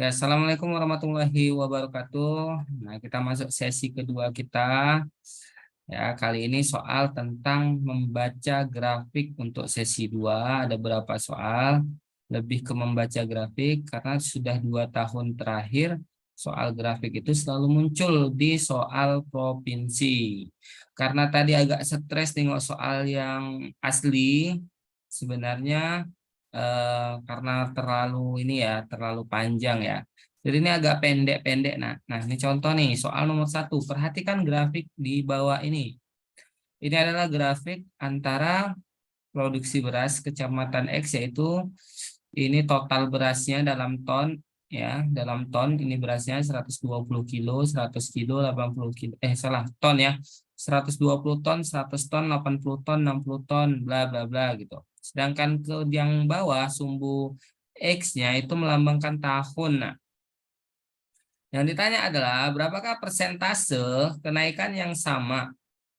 Ya, Assalamualaikum warahmatullahi wabarakatuh. Nah, kita masuk sesi kedua kita. Ya, kali ini soal tentang membaca grafik untuk sesi 2. Ada beberapa soal, lebih ke membaca grafik karena sudah 2 tahun terakhir soal grafik itu selalu muncul di soal provinsi. Karena tadi agak stres nengok soal yang asli, sebenarnya karena terlalu panjang ya. Jadi ini agak pendek-pendek. Nah, ini contoh nih soal nomor 1. Perhatikan grafik di bawah ini. Ini adalah grafik antara produksi beras Kecamatan X, yaitu ini total berasnya dalam ton, ya, dalam ton. Ini berasnya 120 kilo, 100 kilo, 80 kilo, salah, ton ya. 120 ton, 100 ton, 80 ton, 60 ton, bla bla bla gitu. Sedangkan ke yang bawah sumbu X-nya itu melambangkan tahun. Nah, yang ditanya adalah berapakah persentase kenaikan yang sama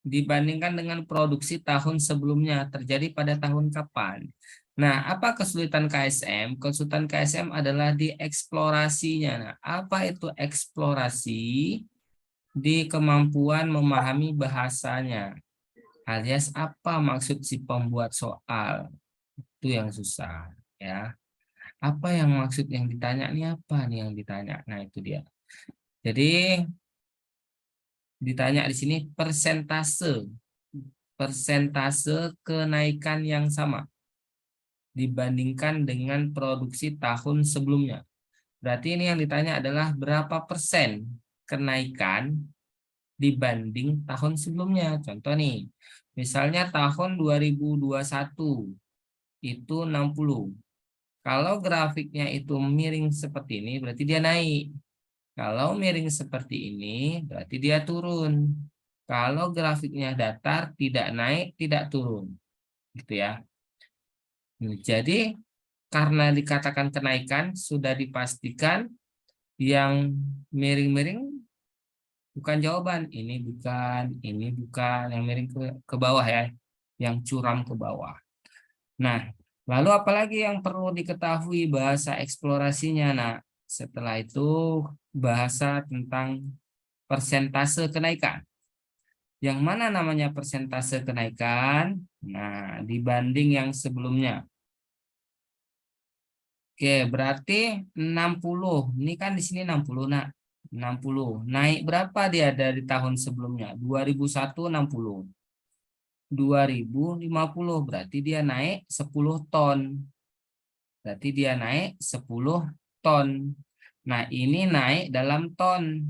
dibandingkan dengan produksi tahun sebelumnya terjadi pada tahun kapan? Nah, apa kesulitan KSM? Kesulitan KSM adalah di eksplorasinya. Nah, apa itu eksplorasi? Di kemampuan memahami bahasanya. Alias apa maksud si pembuat soal? Itu yang susah, ya. Apa yang maksud yang ditanya nih, apa nih yang ditanya? Nah, itu dia. Jadi ditanya di sini persentase kenaikan yang sama dibandingkan dengan produksi tahun sebelumnya. Berarti ini yang ditanya adalah berapa persen kenaikan dibanding tahun sebelumnya. Contoh nih, misalnya tahun 2021 itu 60. Kalau grafiknya itu miring seperti ini, berarti dia naik. Kalau miring seperti ini, berarti dia turun. Kalau grafiknya datar, tidak naik, tidak turun. Gitu ya. Jadi, karena dikatakan kenaikan, sudah dipastikan yang miring-miring bukan jawaban. Ini bukan, yang miring ke bawah ya. Yang curam ke bawah. Nah, lalu apalagi yang perlu diketahui bahasa eksplorasinya? Nah, setelah itu bahasa tentang persentase kenaikan. Yang mana namanya persentase kenaikan? Nah, dibanding yang sebelumnya. Oke, berarti 60. Ini kan di sini 60, nak. 60. Naik berapa dia dari tahun sebelumnya? 2001 60. 2050 berarti dia naik 10 ton. Berarti dia naik 10 ton. Nah, ini naik dalam ton.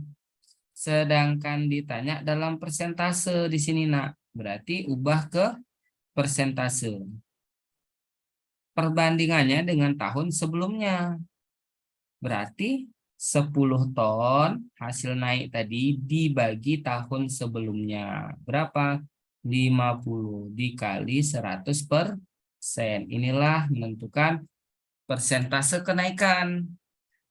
Sedangkan ditanya dalam persentase di sini, nak. Berarti ubah ke persentase. Perbandingannya dengan tahun sebelumnya. Berarti 10 ton hasil naik tadi dibagi tahun sebelumnya. Berapa? 50 dikali 100%. Inilah menentukan persentase kenaikan.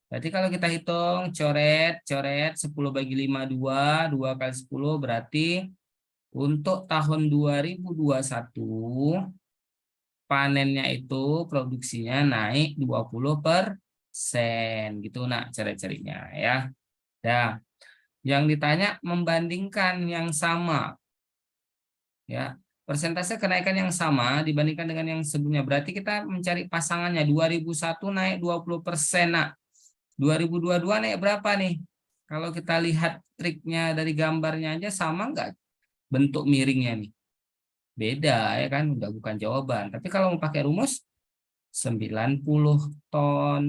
Berarti kalau kita hitung coret 10 bagi 5 2, 2 kali 10 berarti untuk tahun 2021 panennya itu produksinya naik 20% gitu, nak, cari-carinya ya. Nah, yang ditanya membandingkan yang sama ya. Persentase kenaikan yang sama dibandingkan dengan yang sebelumnya. Berarti kita mencari pasangannya. 2001 naik 20%, nak. 2022 naik berapa nih? Kalau kita lihat triknya dari gambarnya aja, sama nggak bentuk miringnya nih? Beda ya kan, udah bukan jawaban. Tapi kalau mau pakai rumus 90 ton,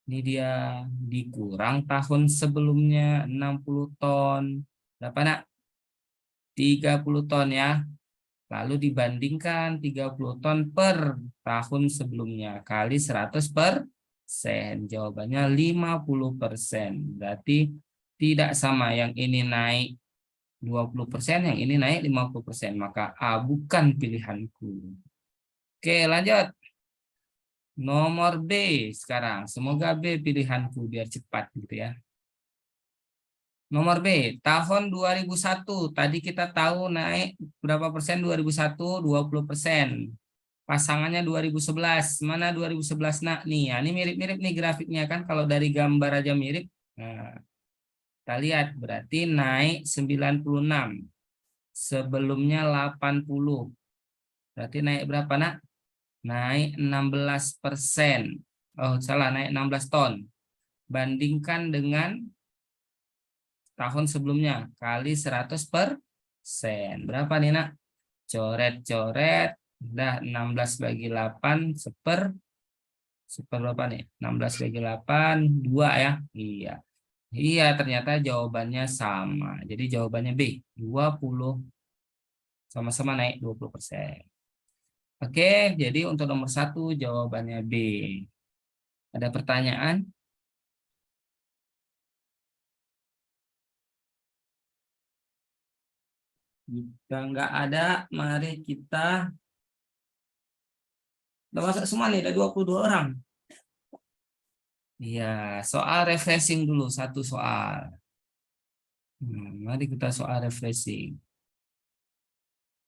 ini dia dikurang tahun sebelumnya 60 ton. Berapa, nak? 30 ton ya. Lalu dibandingkan 30 ton per tahun sebelumnya kali 100%. Jawabannya 50%. Berarti tidak sama. Yang ini naik 20%, yang ini naik 50%. Maka A bukan pilihanku. Oke, lanjut. Nomor B sekarang. Semoga B pilihanku biar cepat gitu ya. Nomor B, tahun 2001. Tadi kita tahu naik berapa persen 2001? 20%. Pasangannya 2011. Mana 2011 nak? Nih, ya, ini mirip-mirip nih grafiknya kan. Kalau dari gambar aja mirip. Nah, kita lihat berarti naik 96. Sebelumnya 80. Berarti naik berapa nak? Naik 16%. Oh, salah, naik 16 ton. Bandingkan dengan tahun sebelumnya kali 100%. Berapa nih nak? Coret-coret. Udah 16 bagi 8 seper berapa nih? 16 bagi 8 2 ya. Iya. Iya, ternyata jawabannya sama. Jadi jawabannya B, 20, sama-sama naik 20%. Oke, jadi untuk nomor 1 jawabannya B. Ada pertanyaan? Jika nggak ada, mari kita udah masuk semua nih, ada 22 orang. Iya, soal refreshing dulu, satu soal. Mari kita soal refreshing.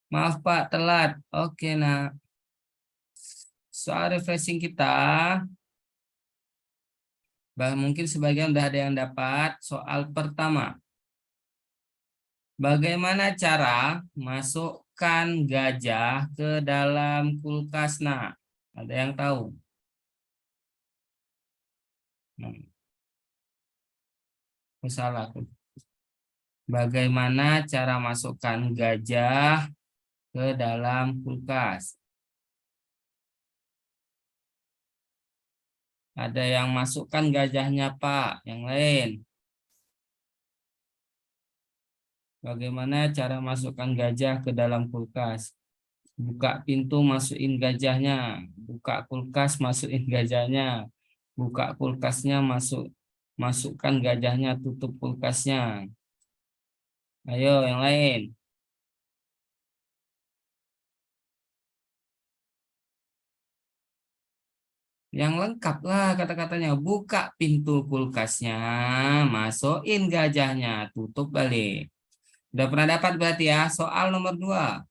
Maaf Pak, telat. Oke, nah. Soal refreshing kita, mungkin sebagian udah ada yang dapat. Soal pertama. Bagaimana cara masukkan gajah ke dalam kulkas? Nah, ada yang tahu? Salah. Bagaimana cara masukkan gajah ke dalam kulkas? Ada yang masukkan gajahnya, Pak. Yang lain. Bagaimana cara masukkan gajah ke dalam kulkas? Buka pintu, masukin gajahnya. Buka kulkas, masukin gajahnya. Buka kulkasnya, masukkan gajahnya, tutup kulkasnya. Ayo, yang lain. Yang lengkap lah kata-katanya. Buka pintu kulkasnya, masukin gajahnya, tutup balik. Udah pernah dapat berarti ya. Soal nomor 2.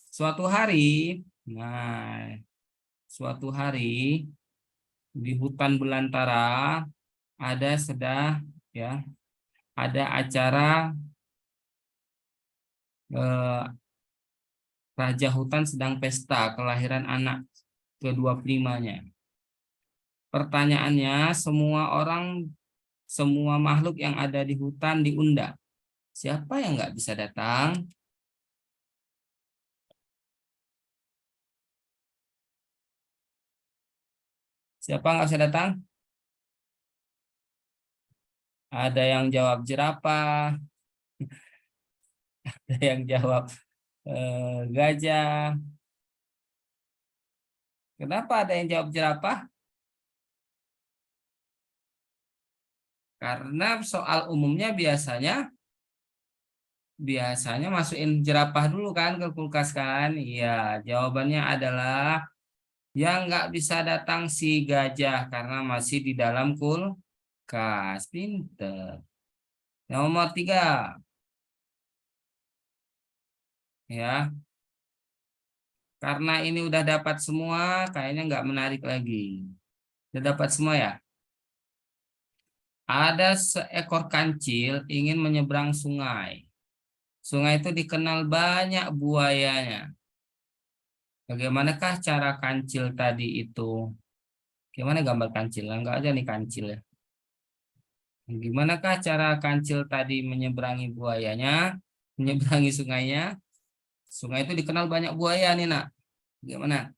Suatu hari, nah, suatu hari di hutan belantara ada ya, ada acara Raja Hutan sedang pesta kelahiran anak ke-25-nya. Pertanyaannya, semua makhluk yang ada di hutan diundang. Siapa yang nggak bisa datang? Siapa nggak bisa datang? Ada yang jawab jerapah, ada yang jawab gajah. Kenapa ada yang jawab jerapah? Karena soal umumnya biasanya masukin jerapah dulu kan ke kulkas kan? Iya, jawabannya adalah yang nggak bisa datang si gajah karena masih di dalam kulkas. Pinter. Nomor 3, ya. Karena ini udah dapat semua, kayaknya nggak menarik lagi. Udah dapat semua ya? Ada seekor kancil ingin menyeberang sungai. Sungai itu dikenal banyak buayanya. Bagaimanakah cara kancil tadi itu? Gimana gambar kancil? Enggak aja nih kancil ya. Gimanakah cara kancil tadi menyeberangi buayanya? Menyeberangi sungainya? Sungai itu dikenal banyak buaya nih, Nak. Gimana?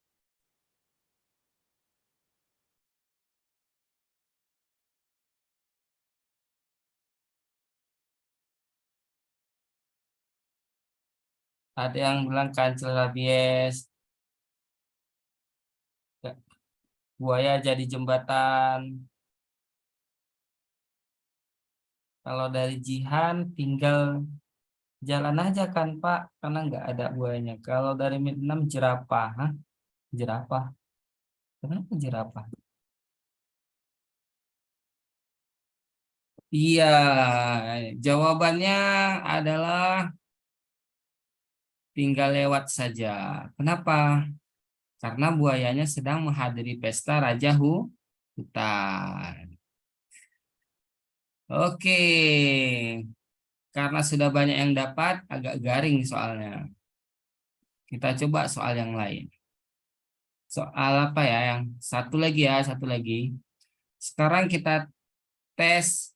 Ada yang bilang kancil rabies, buaya jadi jembatan. Kalau dari Jihan tinggal jalan aja kan Pak, karena nggak ada buayanya. Kalau dari Vietnam jerapah, hah? Jerapah. Kenapa jerapah? Iya, jawabannya adalah tinggal lewat saja. Kenapa? Karena buayanya sedang menghadiri pesta Raja Hutan. Oke, karena sudah banyak yang dapat, agak garing soalnya. Kita coba soal yang lain. Soal apa ya? Yang satu lagi ya, satu lagi. Sekarang kita tes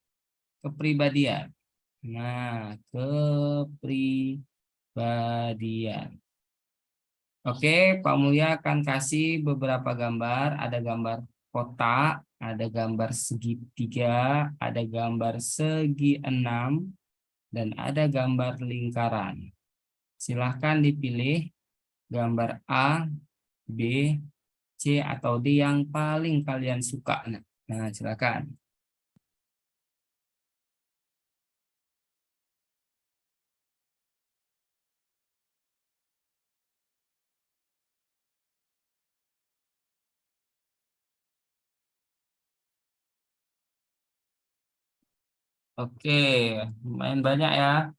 kepribadian. Nah, kepribadian. Oke, Pak Mulya akan kasih beberapa gambar. Ada gambar kotak, ada gambar segitiga, ada gambar segi enam, dan ada gambar lingkaran. Silahkan dipilih gambar A, B, C, atau D yang paling kalian suka. Nah, silakan. Oke, lumayan banyak ya.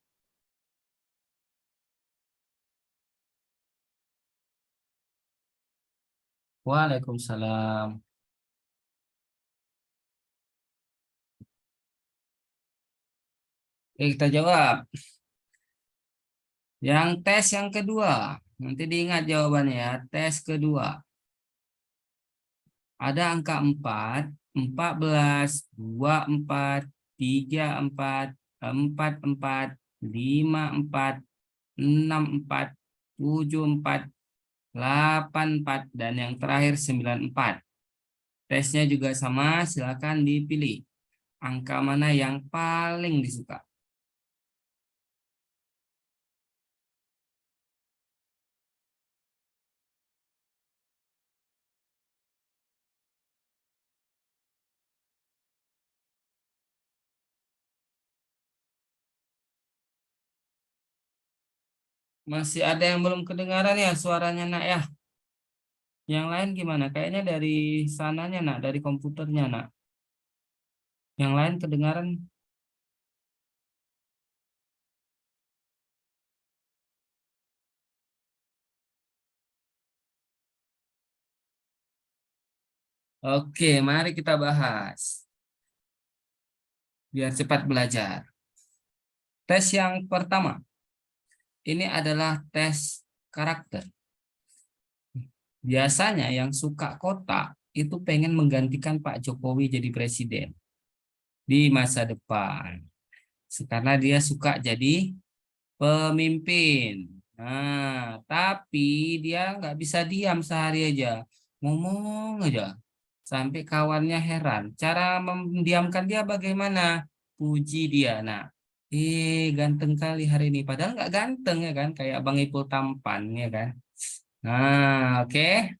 Waalaikumsalam. Oke, kita jawab. Yang tes yang kedua. Nanti diingat jawabannya ya. Tes kedua. Ada angka 4, 14, 24, 34, 44, 54, 64, 74, 84, dan yang terakhir 94. Tesnya juga sama, silakan dipilih. Angka mana yang paling disuka? Masih ada yang belum kedengaran ya suaranya nak ya? Yang lain gimana? Kayaknya dari sananya nak, dari komputernya nak. Yang lain kedengaran? Oke, mari kita bahas. Biar cepat belajar. Tes yang pertama. Ini adalah tes karakter. Biasanya yang suka kota itu pengen menggantikan Pak Jokowi jadi presiden di masa depan. Karena dia suka jadi pemimpin. Nah, tapi dia nggak bisa diam sehari aja. Ngomong aja. Sampai kawannya heran. Cara mendiamkan dia bagaimana? Puji dia. Nah, ganteng kali hari ini. Padahal nggak ganteng ya kan? Kayak Bang Ipul tampan ya kan? Nah, oke.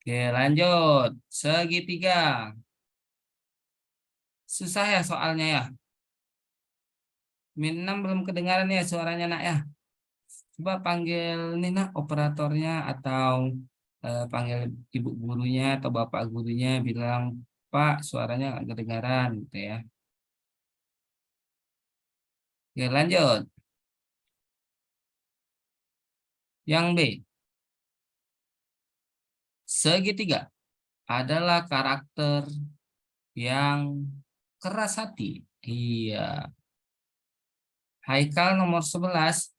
Oke, lanjut. Segitiga. Susah ya soalnya ya. Min 6 belum kedengaran ya suaranya nak ya. Coba panggil ini nak operatornya atau panggil ibu gurunya atau bapak gurunya bilang, Pak, suaranya nggak kedengaran gitu ya. Oke, lanjut. Yang B, segitiga adalah karakter yang keras hati. Iya. Haikal nomor 11.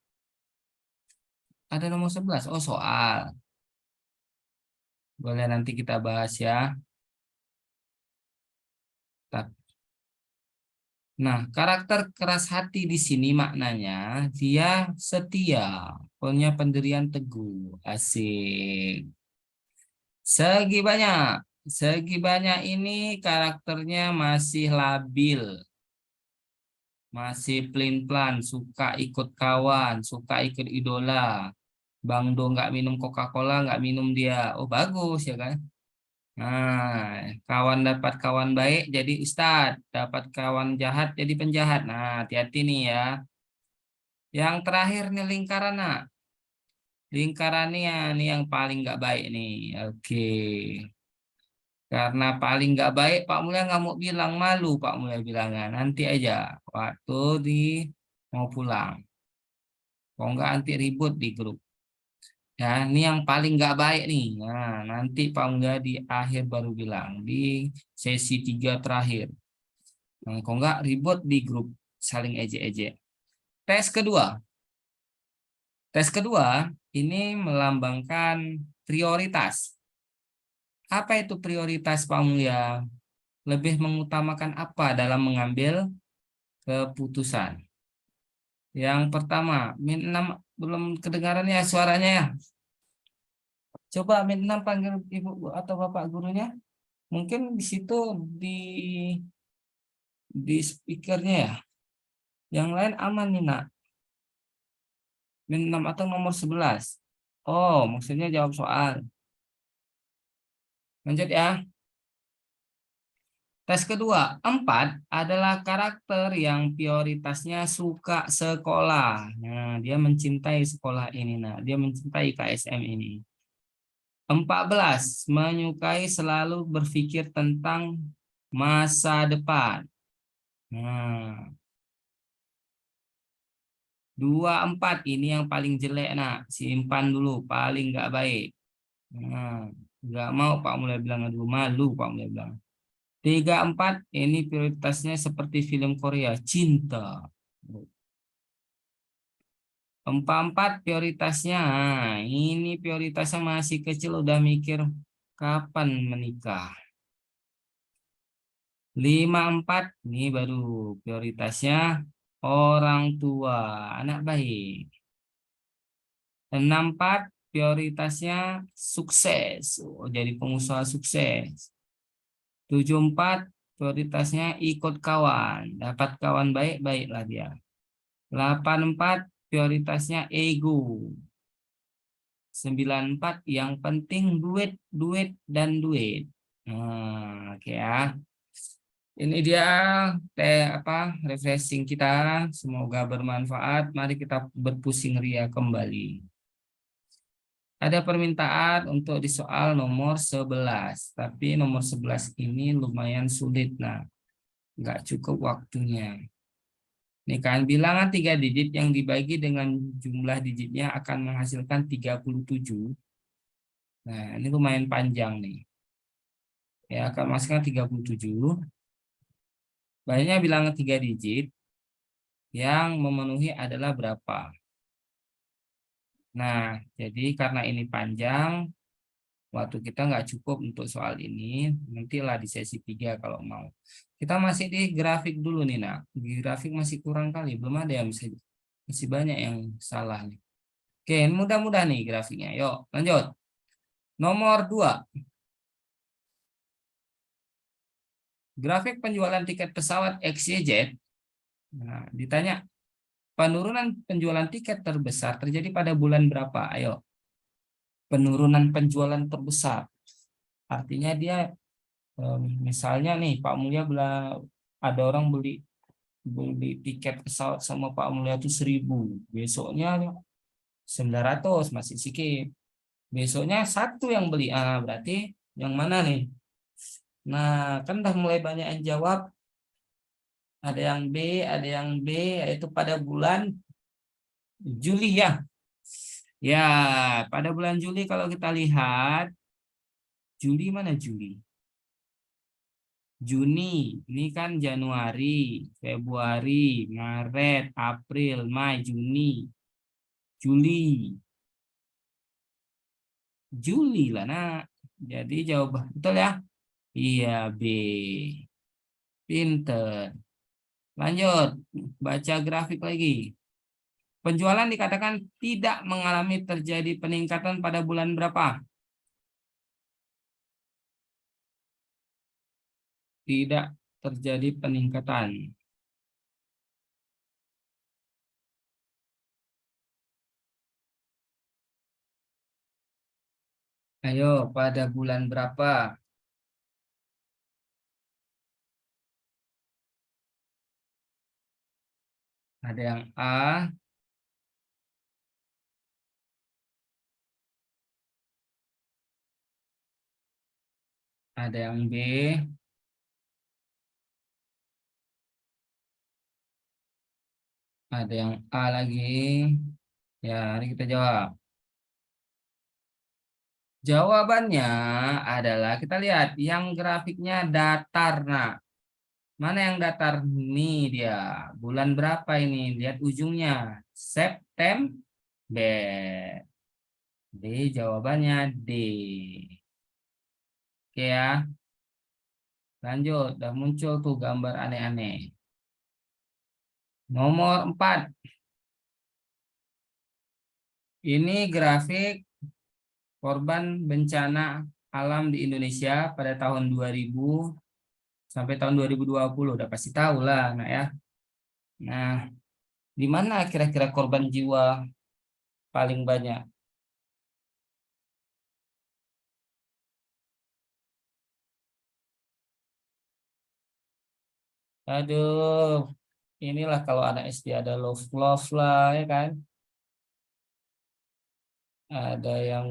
Ada nomor 11. Oh, soal. Boleh nanti kita bahas ya. Nah, karakter keras hati di sini maknanya dia setia, punya pendirian teguh. Asik. Segi banyak. Segi banyak ini karakternya masih labil. Masih pelin-pelan, suka ikut kawan, suka ikut idola. Bang Do nggak minum Coca-Cola, nggak minum dia. Oh bagus ya kan? Nah, kawan dapat kawan baik jadi ustadz, dapat kawan jahat jadi penjahat. Nah, hati-hati nih ya. Yang terakhir nih lingkaran, nak. Lingkarannya nih yang paling nggak baik nih. Oke. Karena paling nggak baik, Pak Mulya nggak mau bilang, malu Pak Mulya bilangnya. Nanti aja waktu di mau pulang. Kalau nggak nanti ribut di grup. Ya, ini yang paling nggak baik nih. Nah, nanti Pak Mulia di akhir baru bilang di sesi 3 terakhir. Nah, kok nggak ribut di grup saling ejek-ejek. Tes kedua. Tes kedua ini melambangkan prioritas. Apa itu prioritas Pak Mulia? Lebih mengutamakan apa dalam mengambil keputusan? Yang pertama, min 6 belum kedengaran ya suaranya ya. Coba min 6 panggil ibu atau bapak gurunya. Mungkin di situ di di speakernya ya. Yang lain aman nih nak. Min 6 atau nomor 11. Oh, maksudnya jawab soal. Lanjut ya. Tes kedua, 4 adalah karakter yang prioritasnya suka sekolah. Nah, dia mencintai sekolah ini. Nah, dia mencintai KSM ini. 14 menyukai selalu berpikir tentang masa depan. Nah, 24 ini yang paling jelek, nak. Simpan dulu, paling nggak baik. Nah, nggak mau Pak Mulai bilang aduh malu Pak Mulai bilang. 34 ini prioritasnya seperti film Korea, cinta. 44 prioritasnya, nah, ini prioritasnya masih kecil udah mikir kapan menikah. 54 ini baru prioritasnya orang tua, anak baik. 64 prioritasnya sukses, oh, jadi pengusaha sukses. 74 prioritasnya ikut kawan, dapat kawan baik, baiklah dia. 84 prioritasnya ego. 94 yang penting duit, duit, dan duit. Nah, oke ya. Ini dia refreshing kita. Semoga bermanfaat. Mari kita berpusing ria kembali. Ada permintaan untuk di soal nomor 11. Tapi nomor 11 ini lumayan sulit. Nah, nggak cukup waktunya. Ini kan bilangan 3 digit yang dibagi dengan jumlah digitnya akan menghasilkan 37. Nah, ini lumayan panjang nih. Ya, akan menghasilkan 37. Banyaknya bilangan 3 digit yang memenuhi adalah berapa? Nah, jadi karena ini panjang, waktu kita nggak cukup untuk soal ini, nantilah di sesi 3 kalau mau. Kita masih di grafik dulu nih, nak. Di grafik masih kurang kali, belum ada yang bisa, masih banyak yang salah nih. Oke, mudah-mudah nih grafiknya. Yuk, lanjut. Nomor 2, grafik penjualan tiket pesawat XYZ. Nah, ditanya, penurunan penjualan tiket terbesar terjadi pada bulan berapa? Ayo, penurunan penjualan terbesar. Artinya dia misalnya nih Pak Mulya ada orang beli beli tiket pesawat sama Pak Mulya itu 1.000, besoknya 900 masih sikit, besoknya satu yang beli, berarti yang mana nih? Nah, kan udah mulai banyak yang jawab, ada yang B, ada yang B, yaitu pada bulan Juli ya. Ya, pada bulan Juli kalau kita lihat, Juli mana Juli? Juni, ini kan Januari, Februari, Maret, April, Mei, Juni, Juli, Juli lah nak. Jadi jawaban betul ya? Iya B. Pinter. Lanjut, baca grafik lagi. Penjualan dikatakan tidak mengalami terjadi peningkatan pada bulan berapa? Tidak terjadi peningkatan. Ayo, pada bulan berapa? Ada yang A, ada yang B, ada yang A lagi. Ya, mari kita jawab. Jawabannya adalah kita lihat yang grafiknya datar. Nah, mana yang datar? Nih dia. Bulan berapa ini? Lihat ujungnya. September. D jawabannya D. Oke ya. Lanjut. Udah muncul tuh gambar aneh-aneh. Nomor 4. Ini grafik korban bencana alam di Indonesia pada tahun 2000 sampai tahun 2020. Udah pasti tahu lah, nah ya. Nah, di mana kira-kira korban jiwa paling banyak? Aduh, inilah kalau anak SD ada love love lah ya kan. Ada yang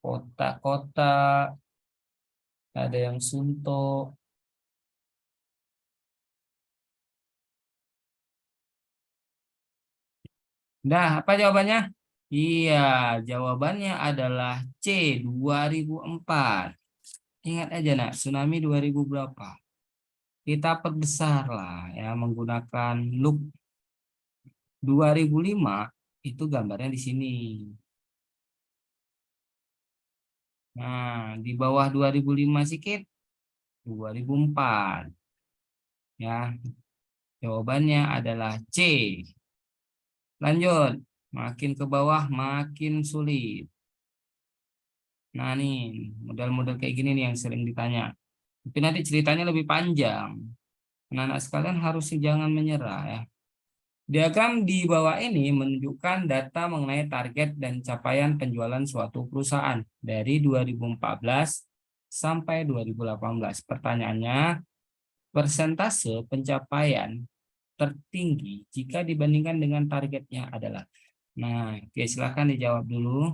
kotak-kotak, ada yang suntuk. Nah, apa jawabannya? Iya, jawabannya adalah C 2004. Ingat aja nak, tsunami 2000 berapa? Kita perbesar lah ya menggunakan loop 2005 itu gambarnya di sini. Nah, di bawah 2005 sedikit 2004 ya. Jawabannya adalah C. Lanjut, makin ke bawah makin sulit. Nah, nih model-model kayak gini nih yang sering ditanya. Tapi nanti ceritanya lebih panjang. Anak-anak sekalian harus jangan menyerah ya. Diagram di bawah ini menunjukkan data mengenai target dan capaian penjualan suatu perusahaan dari 2014 sampai 2018. Pertanyaannya, persentase pencapaian tertinggi jika dibandingkan dengan targetnya adalah. Nah, oke, silakan dijawab dulu.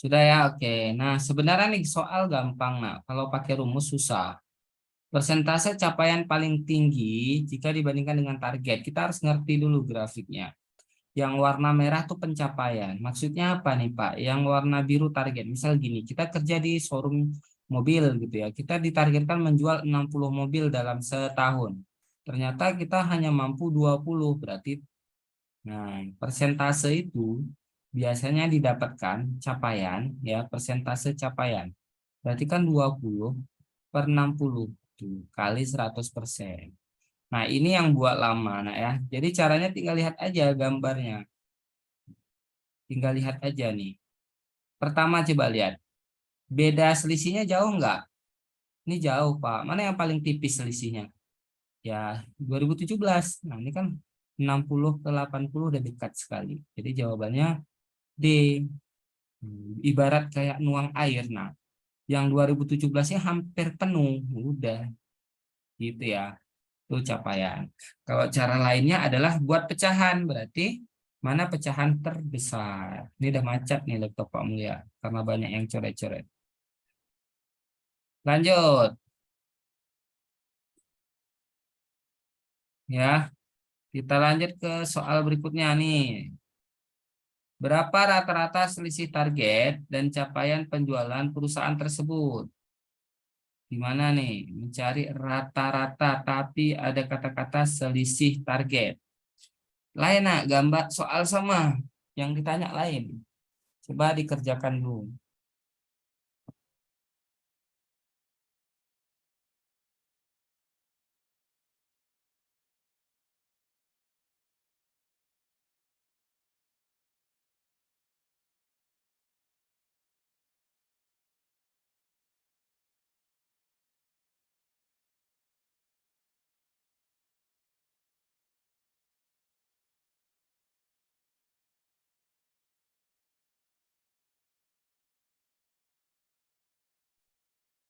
Sudah ya, oke. Nah, sebenarnya nih soal gampang, nah. Kalau pakai rumus susah. Persentase capaian paling tinggi jika dibandingkan dengan target. Kita harus ngerti dulu grafiknya. Yang warna merah tuh pencapaian. Maksudnya apa nih, Pak? Yang warna biru target. Misal gini, kita kerja di showroom mobil gitu ya. Kita ditargetkan menjual 60 mobil dalam setahun. Ternyata kita hanya mampu 20, berarti nah, persentase itu biasanya didapatkan capaian ya, persentase capaian. Berarti kan 20 per 60 tuh, kali 100%. Nah, ini yang buat lama nah ya. Jadi caranya tinggal lihat aja gambarnya. Tinggal lihat aja nih. Pertama coba lihat. Beda selisihnya jauh nggak? Ini jauh, Pak. Mana yang paling tipis selisihnya? Ya, 2017. Nah, ini kan 60 ke 80 udah dekat sekali. Jadi jawabannya D. Ibarat kayak nuang air. Nah, yang 2017-nya hampir penuh. Udah, gitu ya. Itu capaian. Kalau cara lainnya adalah buat pecahan. Berarti mana pecahan terbesar. Ini udah macet nih laptop Pak Mulia. Karena banyak yang coret-coret. Lanjut. Ya, kita lanjut ke soal berikutnya nih. Berapa rata-rata selisih target dan capaian penjualan perusahaan tersebut? Gimana nih? Mencari rata-rata tapi ada kata-kata selisih target. Lain nak, gambar soal sama yang ditanya lain. Coba dikerjakan dulu.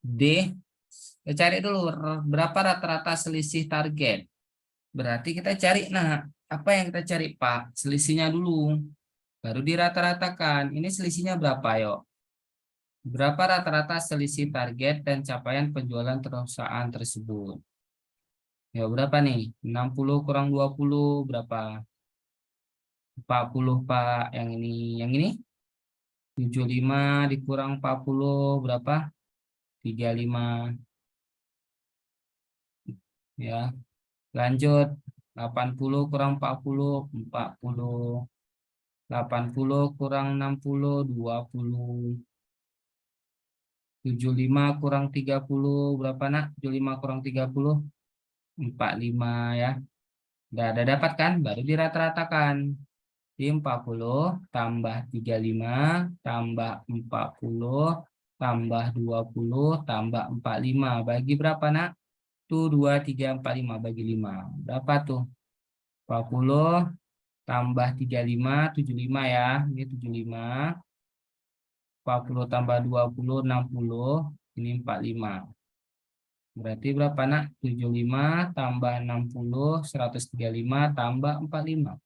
D, kita cari dulu berapa rata-rata selisih target. Berarti kita cari, nah, apa yang kita cari, Pak? Selisihnya dulu. Baru dirata-ratakan. Ini selisihnya berapa, yuk? Berapa rata-rata selisih target dan capaian penjualan perusahaan tersebut? Ya, berapa nih? 60 kurang 20, berapa? 40, Pak. Yang ini 75 dikurang 40, berapa? 35. Ya, lanjut. 80 kurang 40, 40. 80 kurang 60, 20. 75 kurang 30, berapa nak? 75 kurang 30, 45 ya. Udah dapat kan? Baru dirata-ratakan. Di 40 tambah 35 tambah 40 tambah 20 tambah 45. Bagi berapa nak? Tuh 2, 3, 4, 5. Bagi 5. Berapa tuh? 40 tambah 35, 75 ya. Ini 75. 40 tambah 20, 60. Ini 45. Berarti berapa nak? 75 tambah 60, 135 tambah 45.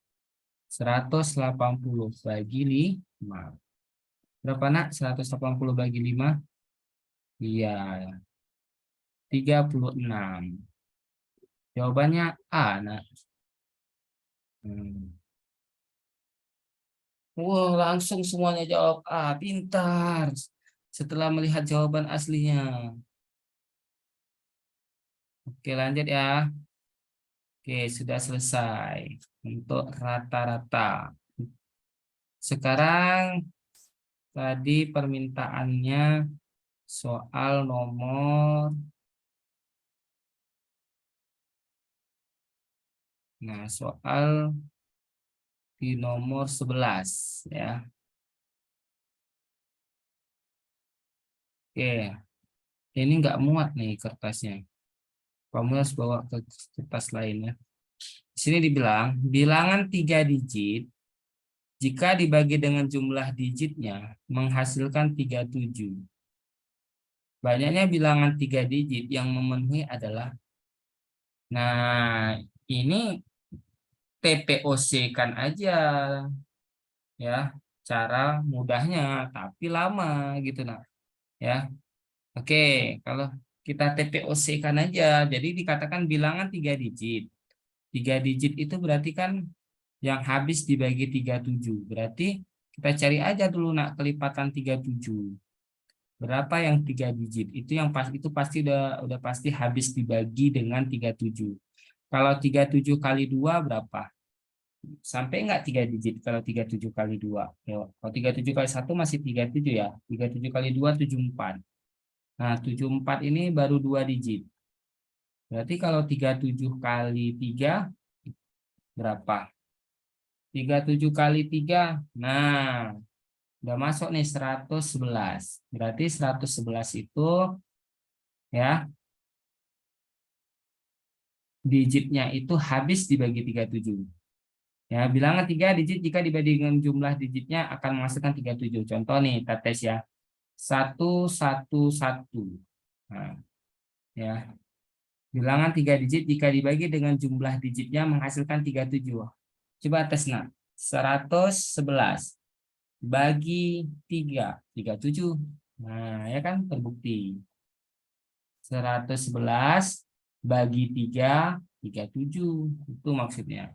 180 bagi 5. Berapa nak? 180 bagi 5? Iya, 36. Jawabannya A, nak. Hmm. Wah, langsung semuanya jawab A. Pintar. Setelah melihat jawaban aslinya. Oke, lanjut ya. Oke, sudah selesai untuk rata-rata. Sekarang tadi permintaannya soal nomor. Nah, soal di nomor 11 ya. Oke, ini nggak muat nih kertasnya. Kamu harus bawa ke kertas lainnya. Di sini dibilang, bilangan 3 digit jika dibagi dengan jumlah digitnya menghasilkan 37. Banyaknya bilangan 3 digit yang memenuhi adalah, nah, ini TPOC kan aja ya, cara mudahnya tapi lama gitu nah ya. Oke, kalau kita TPOC kan aja, jadi dikatakan bilangan 3 digit. 3 digit itu berarti kan yang habis dibagi 37. Berarti kita cari aja dulu nak kelipatan 37. Berapa yang 3 digit? Itu yang pas itu pasti udah pasti habis dibagi dengan 37. Kalau 37 kali 2 berapa? Sampai enggak 3 digit kalau 37 kali 2? Ya, kalau 37 kali 1 masih 37 ya. 37 kali 2 74. Nah, 74 ini baru 2 digit. Berarti kalau 37 kali 3 berapa? 37 kali 3. Nah, udah masuk nih 111. Berarti 111 itu ya digitnya itu habis dibagi 37. Ya, bilangan 3 digit jika dibagi dengan jumlah digitnya akan menghasilkan 37. Contoh nih, kita tes ya. 111. Nah, ya. Bilangan 3 digit jika dibagi dengan jumlah digitnya menghasilkan 37. Coba tes nak. 111 bagi 3, 37. Nah, ya kan terbukti. 111 bagi 3, 37. Itu maksudnya.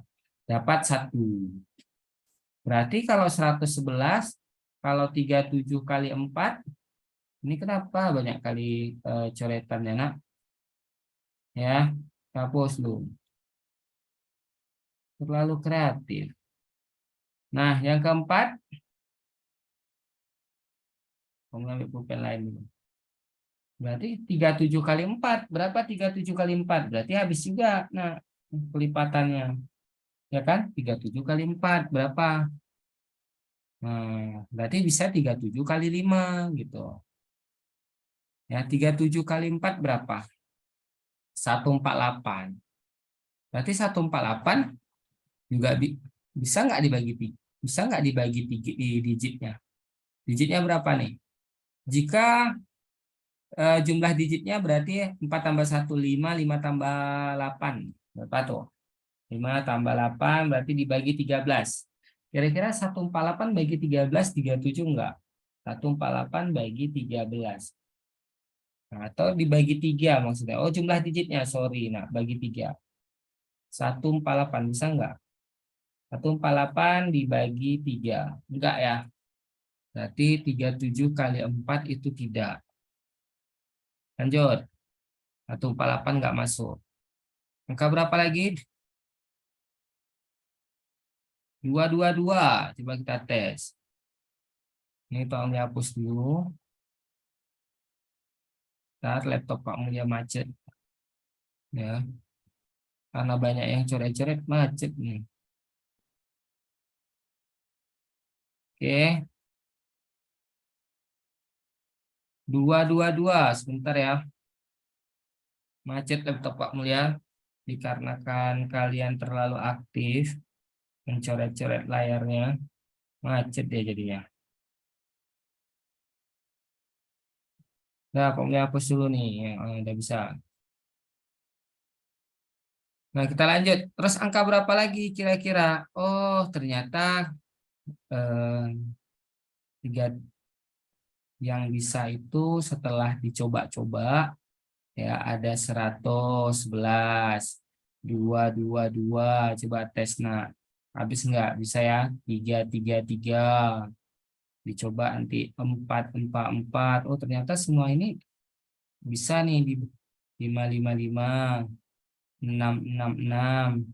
Dapat 1. Berarti kalau 111, kalau 37 kali 4, ini kenapa banyak kali coretannya, nak? Ya, hapus lu. Terlalu kreatif. Nah, yang keempat, kamu ambil pulpen lain dulu. Berarti 37 kali 4. Berapa 37 kali 4? Berarti habis juga. Nah, pelipatannya. Ya kan? 37 kali 4. Berapa? Nah, berarti bisa 37 kali 5 gitu. Ya, 37 kali 4 berapa? 148. Berarti 148 juga bisa nggak dibagi tiga? Bisa nggak dibagi tiga digitnya? Digitnya berapa nih? Jika jumlah digitnya berarti 4 tambah 1, 5, 5 tambah 8. Berapa tuh? 5 tambah 8 berarti dibagi 13. Kira-kira 148 bagi 13, 37 enggak? 148 bagi 13. Nah, atau dibagi 3 maksudnya. Oh, jumlah digitnya, sorry. Nah, bagi 3. 148 bisa enggak? 148 dibagi 3. Enggak ya? Berarti 37 kali 4 itu tidak. Lanjut. 148 enggak masuk. Angka berapa lagi? 222. Coba kita tes. Ini tolong dihapus dulu. Ntar laptop Pak Mulia macet. Ya, karena banyak yang coret-coret macet nih. Oke. 222. Sebentar ya. Macet laptop Pak Mulia. Dikarenakan kalian terlalu aktif mencoret-coret layarnya. Macet ya jadinya. Nah, Pak Mulia hapus dulu nih. Udah bisa. Nah, kita lanjut. Terus angka berapa lagi kira-kira? Oh, ternyata eh, tiga yang bisa itu setelah dicoba-coba ya ada 111, 222. Coba tes, nak. Habis nggak? Bisa ya? 333. Dicoba nanti 444. Oh, ternyata semua ini bisa nih di 555, 666,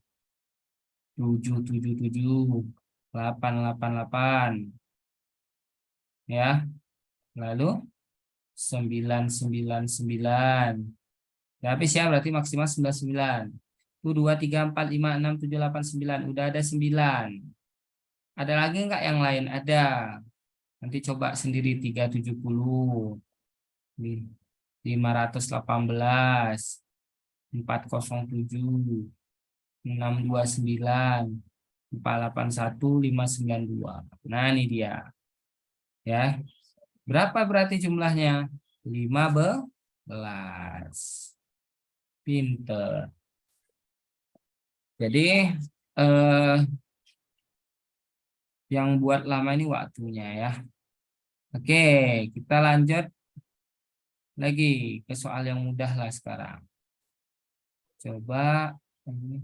777, 888 ya. Lalu 999. Ya, habis ya, berarti maksimal 99. Itu 2, 3, 4, 5, 6, 7, 8, 9. Udah ada 9. Ada lagi nggak yang lain? Ada. Nanti coba sendiri 370. 518. 407. 629. 481. 592. Nah, ini dia. Ya. Berapa berarti jumlahnya? 15. Pinter. Jadi eh, yang buat lama ini waktunya ya. Oke, kita lanjut lagi ke soal yang mudah lah sekarang. Coba ini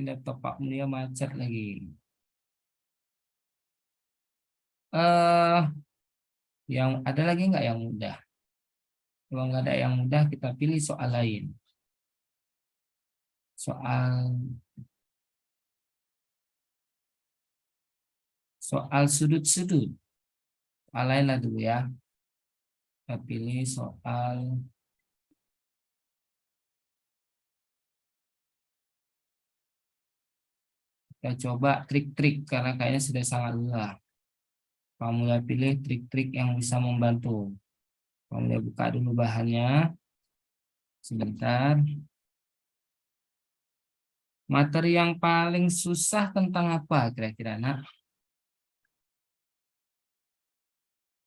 laptop Pak Mulia macet lagi. Eh, yang ada lagi nggak yang mudah? Kalau nggak ada yang mudah, kita pilih soal lain. Soal sudut-sudut. Soal lain lah dulu ya. Kita pilih soal kita coba trik-trik karena kayaknya sudah sangat lelah. Kamu lihat pilih trik-trik yang bisa membantu. Kamu lihat buka dulu bahannya. Sebentar. Materi yang paling susah tentang apa kira-kira, nak?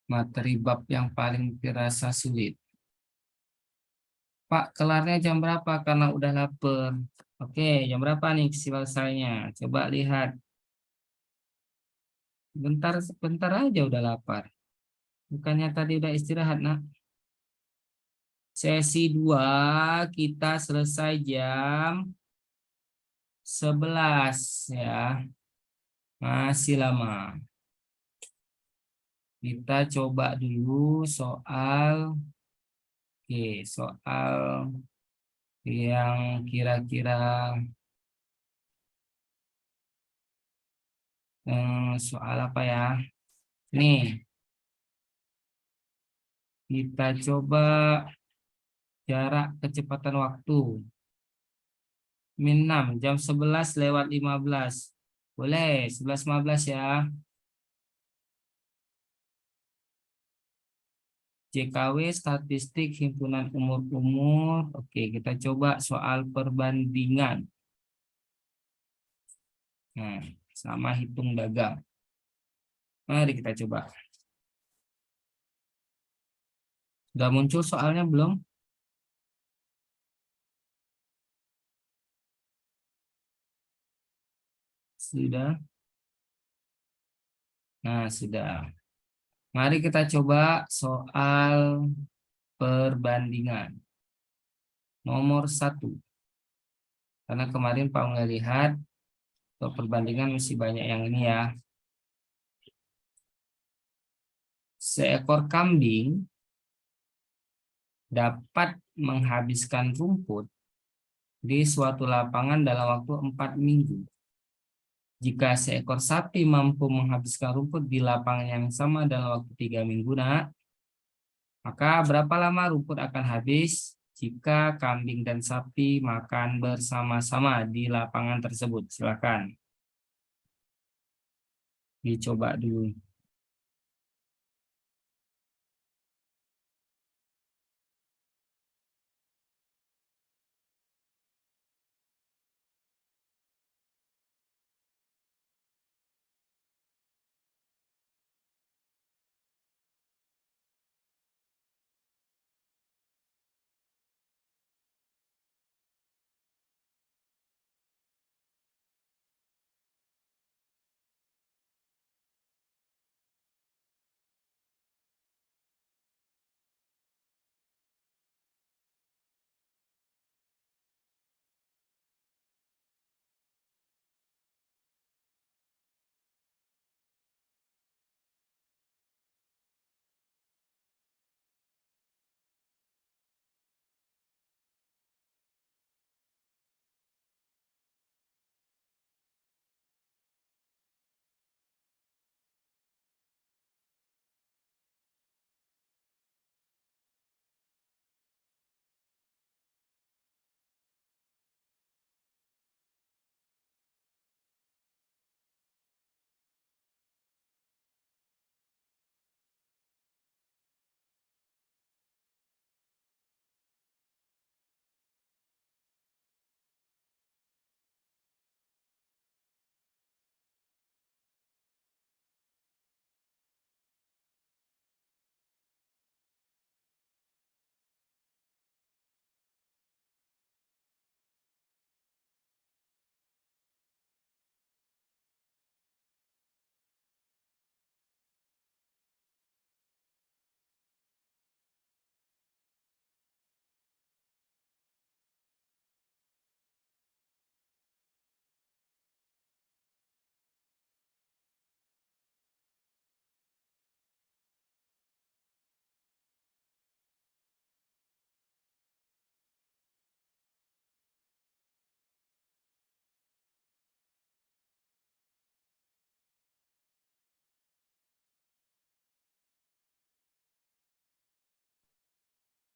Materi bab yang paling dirasa sulit. Pak, kelarnya jam berapa? Karena udah lapar. Oke, jam berapa nih selesainya? Coba lihat. Bentar, bentar aja udah lapar. Bukannya tadi udah istirahat, nak? Sesi 2 kita selesai jam 11 ya. Masih lama. Kita coba dulu soal, oke, soal yang kira-kira soal apa ya? Nih, kita coba jarak kecepatan waktu. Min 6, jam 11:15. Boleh, 11:15 ya. JKW statistik himpunan umur-umur. Oke, kita coba soal perbandingan. Nah, sama hitung dagang. Mari kita coba. Sudah muncul soalnya belum? Sudah. Nah, sudah. Mari kita coba soal perbandingan. Nomor 1. Karena kemarin Pak melihat untuk perbandingan masih banyak yang ini ya. Seekor kambing dapat menghabiskan rumput di suatu lapangan dalam waktu 4 minggu. Jika seekor sapi mampu menghabiskan rumput di lapangan yang sama dalam waktu 3 minggu, nak, maka berapa lama rumput akan habis jika kambing dan sapi makan bersama-sama di lapangan tersebut? Silakan dicoba dulu.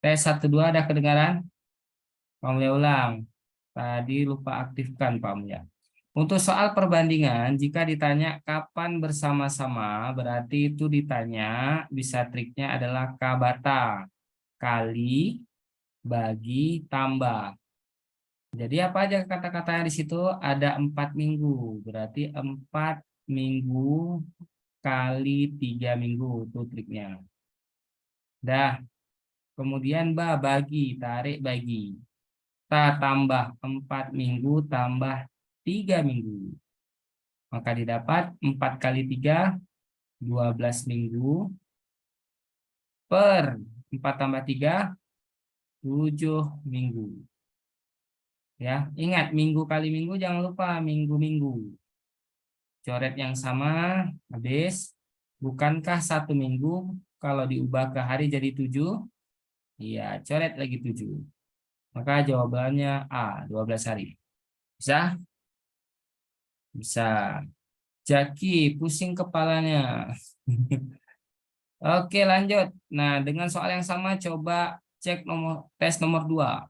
Tes 1 2 ada kedengaran? Pak Mulya ulang. Tadi lupa aktifkan Pak Mulya. Untuk soal perbandingan, jika ditanya kapan bersama-sama, berarti itu ditanya, bisa triknya adalah kabata. Kali, bagi, tambah. Jadi apa aja kata-kata yang di situ? Ada 4 minggu. Berarti 4 minggu kali 3 minggu. Itu triknya. Dah. Kemudian bagi, tarik bagi. Ta tambah 4 minggu tambah 3 minggu. Maka didapat 4 kali 3, 12 minggu. Per 4 tambah 3, 7 minggu. Ya, ingat minggu kali minggu jangan lupa minggu-minggu. Coret yang sama, habis. Bukankah 1 minggu kalau diubah ke hari jadi 7? Iya, coret lagi 7. Maka jawabannya A, 12 hari. Bisa? Bisa. Jaki, pusing kepalanya. Oke, lanjut. Nah, dengan soal yang sama, coba cek tes nomor 2.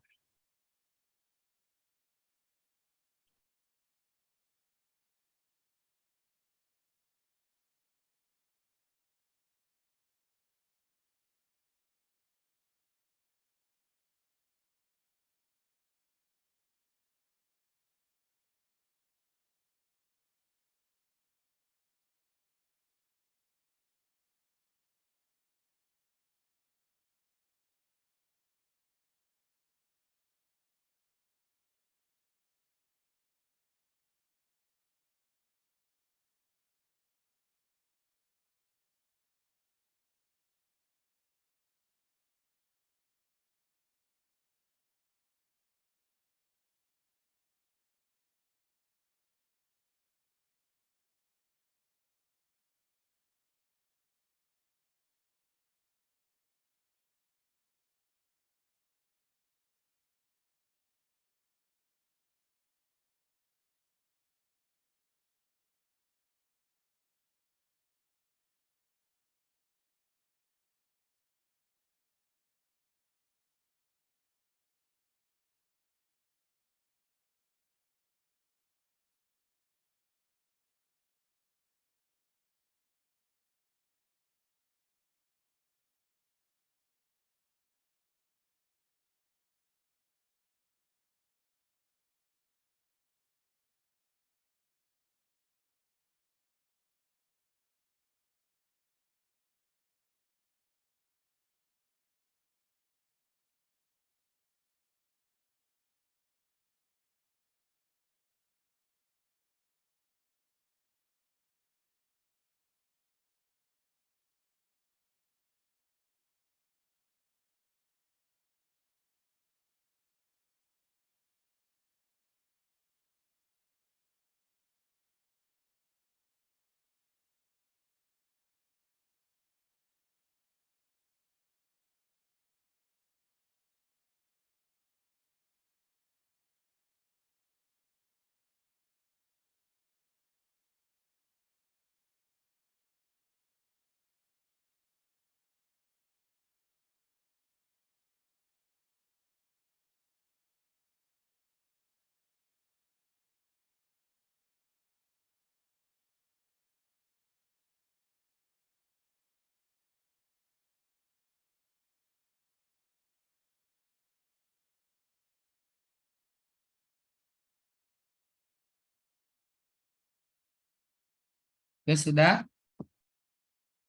Oke, sudah?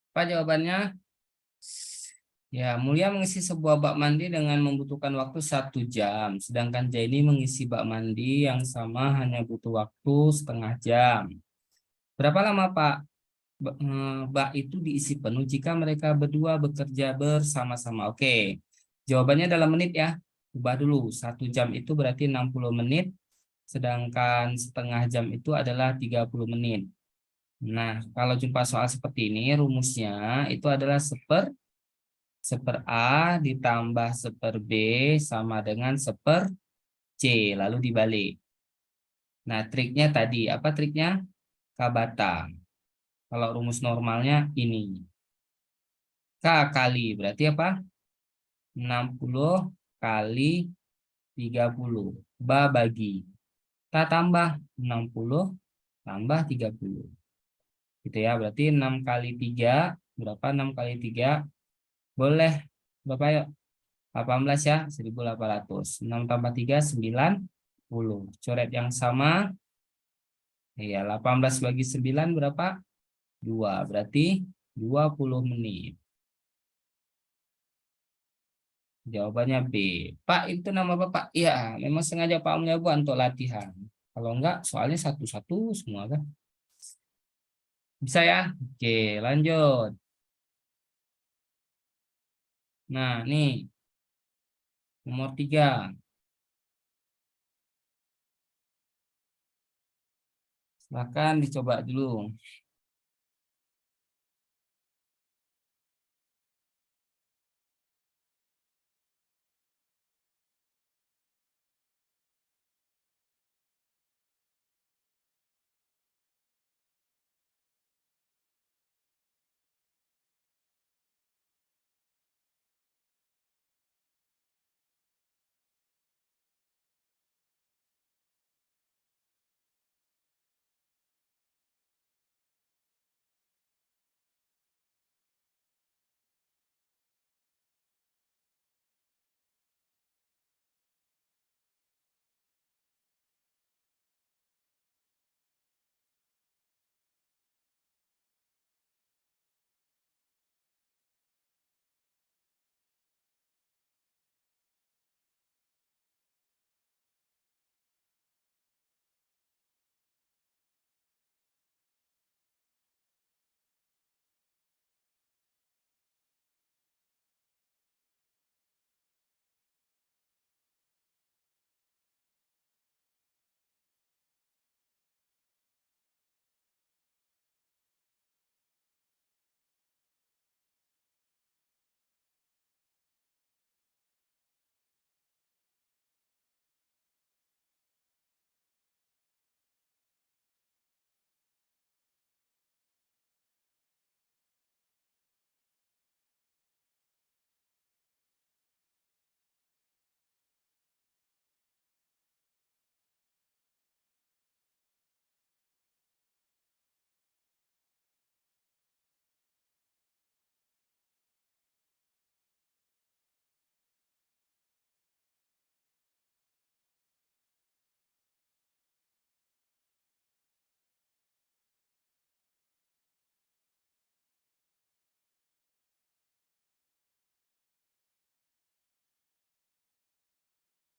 Apa jawabannya? Ya, Mulia mengisi sebuah bak mandi dengan membutuhkan waktu 1 jam, sedangkan Jaini mengisi bak mandi yang sama hanya butuh waktu setengah jam. Berapa lama, Pak? Bak itu diisi penuh jika mereka berdua bekerja bersama-sama. Oke, jawabannya dalam menit ya. Ubah dulu, 1 jam itu berarti 60 menit, sedangkan setengah jam itu adalah 30 menit. Nah, kalau jumpa soal seperti ini, rumusnya itu adalah seper A ditambah seper B sama dengan seper C, lalu dibalik. Nah, triknya tadi, apa triknya? Kabata. Kalau rumus normalnya ini. K kali, berarti apa? 60 kali 30. Ba bagi. Kita tambah 60 tambah 30. Gitu ya, berarti 6 kali 3. Berapa 6 kali 3? Boleh. Berapa yuk? 18 ya, 1800. 6 tambah 3, 90. Coret yang sama, ya 18 bagi 9 berapa? 2, berarti 20 menit. Jawabannya B. Pak, itu nama Bapak? Iya, memang sengaja Pak buat untuk latihan. Kalau enggak, soalnya satu-satu semua kan. Bisa ya? Oke, lanjut. Nah, nih, nomor 3. Bahkan dicoba dulu.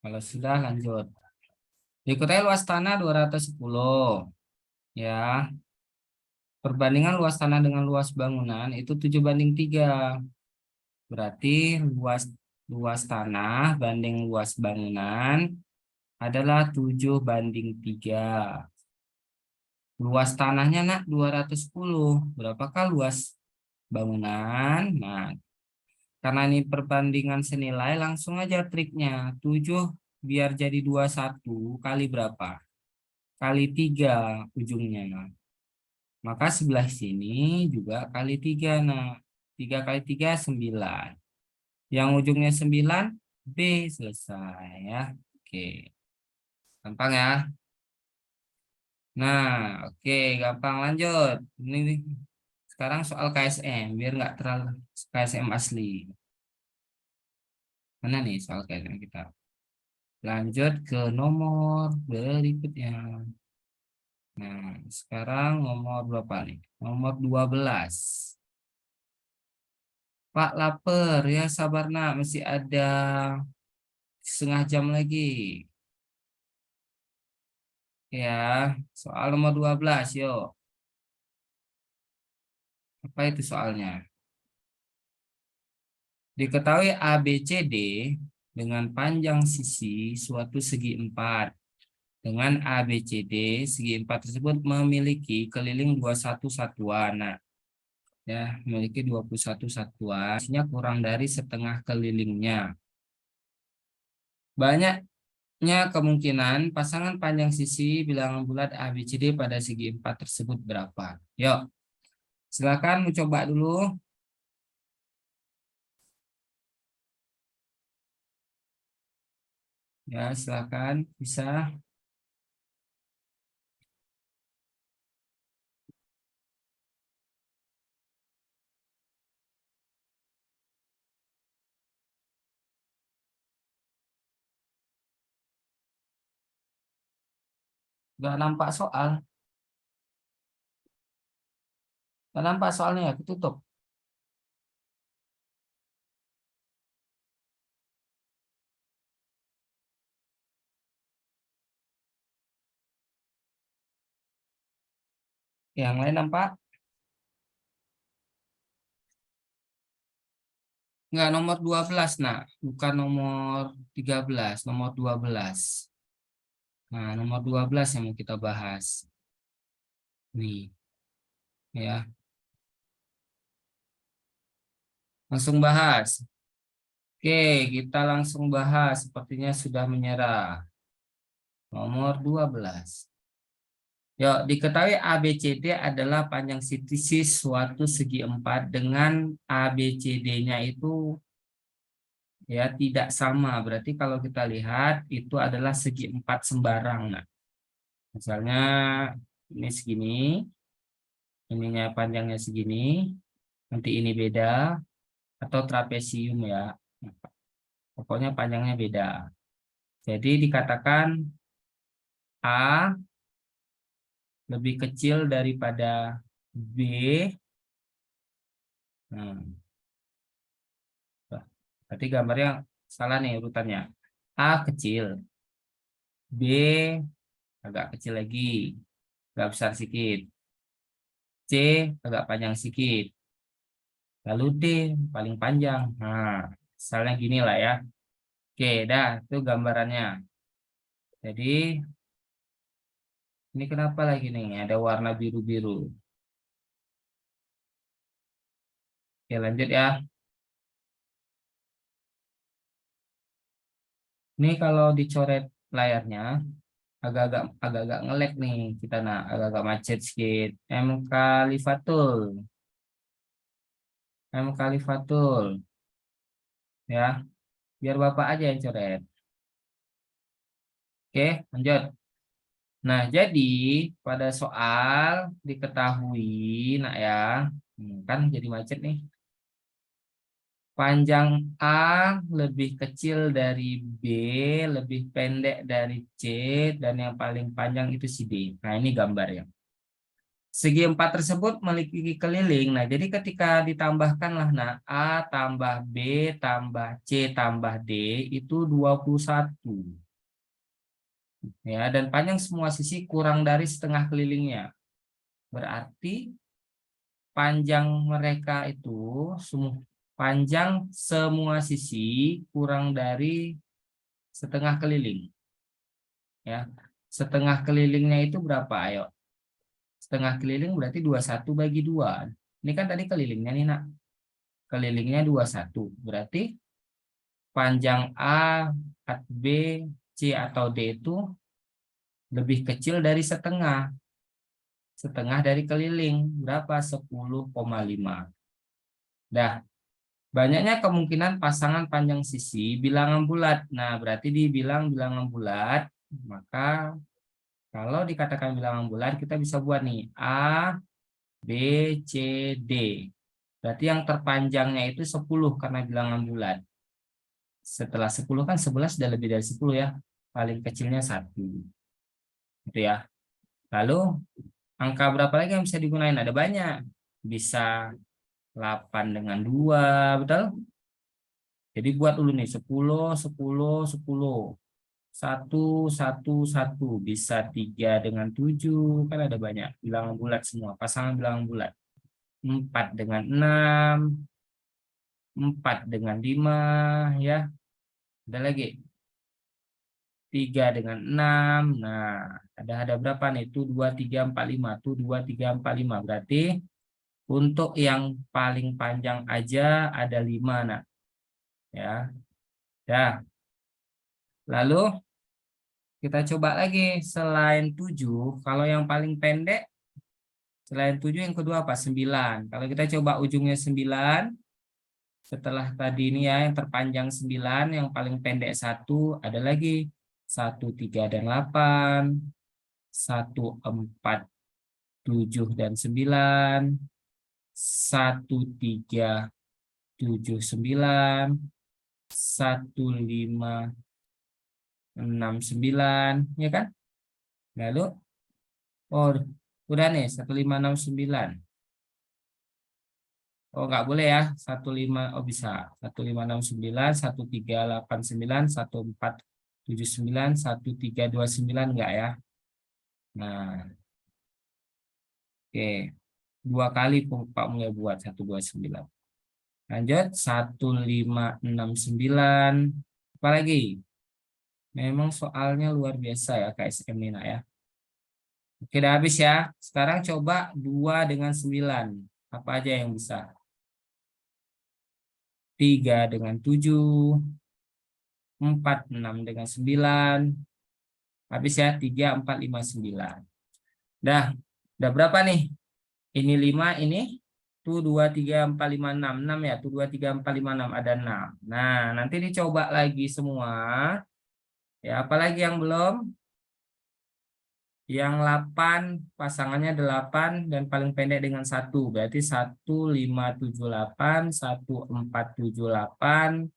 Kalau sudah lanjut. Diketahui luas tanah 210. Ya, perbandingan luas tanah dengan luas bangunan itu 7:3. Berarti luas luas tanah banding luas bangunan adalah 7:3. Luas tanahnya nak 210. Berapakah luas bangunan? Nah, karena ini perbandingan senilai, langsung aja triknya. 7 biar jadi 21 kali berapa? Kali 3 ujungnya. Nah, maka sebelah sini juga kali 3. Nah, 3 kali 3 9. Yang ujungnya 9 B, selesai ya. Oke, gampang ya. Nah, oke, gampang, lanjut. Ini nih, sekarang soal KSM biar nggak terlalu KSM asli. Mana nih soal KSM kita? Lanjut ke nomor berikutnya. Nah, sekarang nomor berapa nih? Nomor 12. Pak lapar ya, sabar nak, masih ada setengah jam lagi. Ya, soal nomor 12 yuk. Apa itu soalnya? Diketahui ABCD dengan panjang sisi suatu segi empat. Dengan ABCD, segi empat tersebut memiliki keliling 21 satuan. Nah, ya, memiliki 21 satuan. Isinya kurang dari setengah kelilingnya. Banyaknya kemungkinan pasangan panjang sisi bilangan bulat ABCD pada segi empat tersebut berapa? Yuk, silakan mencoba dulu. Ya, silakan bisa. Gak nampak soal. Gak nampak soalnya ya, ketutup. Yang lain nampak? Enggak, nomor 12 nah, bukan nomor 13, nomor 12. Nah, nomor 12 yang mau kita bahas. Nih, ya. Langsung bahas. Oke, kita langsung bahas. Sepertinya sudah menyerah. Nomor 12. Yuk, diketahui ABCD adalah panjang sisi suatu segi empat dengan ABCD-nya itu ya tidak sama. Berarti kalau kita lihat itu adalah segi empat sembarang. Nah, misalnya ini segini, ininya panjangnya segini, nanti ini beda atau trapesium ya. Pokoknya panjangnya beda. Jadi dikatakan A lebih kecil daripada B. Nah, berarti gambarnya salah nih urutannya. A kecil, B agak kecil lagi, agak besar sedikit, C agak panjang sedikit, lalu D paling panjang. Nah, misalnya gini lah ya. Oke, dah itu gambarannya. Jadi ini kenapa lagi nih? Ada warna biru-biru. Oke, lanjut ya. Ini kalau dicoret layarnya agak-agak ngelek nih kita, nah agak-agak macet sedikit. M Khalifatul, M Khalifatul ya, biar Bapak aja yang coret. Oke, lanjut. Nah, jadi pada soal diketahui, nak ya, kan jadi macet nih. Panjang A lebih kecil dari B, lebih pendek dari C, dan yang paling panjang itu si D. Nah, ini gambar ya. Segi empat tersebut memiliki keliling. Nah, jadi ketika ditambahkanlah, nah, A tambah B tambah C tambah D itu 21. Ya, dan panjang semua sisi kurang dari setengah kelilingnya. Berarti panjang mereka itu panjang semua sisi kurang dari setengah keliling. Ya, setengah kelilingnya itu berapa? Ayo, setengah keliling berarti 21 bagi 2. Ini kan tadi kelilingnya nih, nak. Kelilingnya 21. Berarti panjang A, B, C atau D itu lebih kecil dari setengah. Setengah dari keliling. Berapa? 10,5. Dah, banyaknya kemungkinan pasangan panjang sisi bilangan bulat. Nah, berarti dibilang bilangan bulat, maka kalau dikatakan bilangan bulat, kita bisa buat nih A, B, C, D. Berarti yang terpanjangnya itu 10 karena bilangan bulat. Setelah 10 kan 11 sudah lebih dari 10 ya. Paling kecilnya 1. Gitu ya. Lalu angka berapa lagi yang bisa digunakan? Ada banyak. Bisa 8 dengan 2, betul? Jadi buat dulu nih 10, 10, 10. 1, 1, 1. Bisa 3 dengan 7. Kan ada banyak. Bilangan bulat semua. Pasangan bilangan bulat. 4 dengan 6. 4 dengan 5. Ya. Ada lagi. 3 dengan 6. Nah, ada berapa nih? Itu 2, 3, 4, 5. Itu 2, 3, 4, 5. Berarti untuk yang paling panjang aja ada 5. Nah, ya. Ya. Lalu kita coba lagi. Selain 7, kalau yang paling pendek, selain 7 yang kedua apa? 9. Kalau kita coba ujungnya 9, setelah tadi ini ya, yang terpanjang 9, yang paling pendek 1, ada lagi. 1, 3, dan 8. 1, 4, 7, dan 9. 1, 3, 7, 9. 1, 5, 6, 9. Ya kan? Lalu, oh, udah nih, 1, 5, 6, 9. Oh, nggak boleh ya. 1, 5, oh bisa. 1, 5, 6, 9. 1, 3, 8, 9. 1, 4, 7, 9. 1, 3, 2, 9. Nggak ya. Nah, oke. 2 kali Pak mulai buat 1, 2, 9. Lanjut. 1, 5, 6, 9. Apalagi? Memang soalnya luar biasa ya KSM ini, nak ya. Oke, udah habis ya. Sekarang coba 2 dengan 9. Apa aja yang bisa? 3 dengan 7, 4, 6 dengan 9. Habis ya, 3, 4, 5, 9. Udah berapa nih? Ini 5, ini tuh 2, 3, 4, 5, 6. 6 ya, tuh 2, 3, 4, 5, 6. Ada 6. Nah, nanti dicoba lagi semua. Ya, apalagi yang belum? Yang 8 pasangannya 8 dan paling pendek dengan 1. Berarti 1, 5, 7, 8, 1, 4, 7, 8,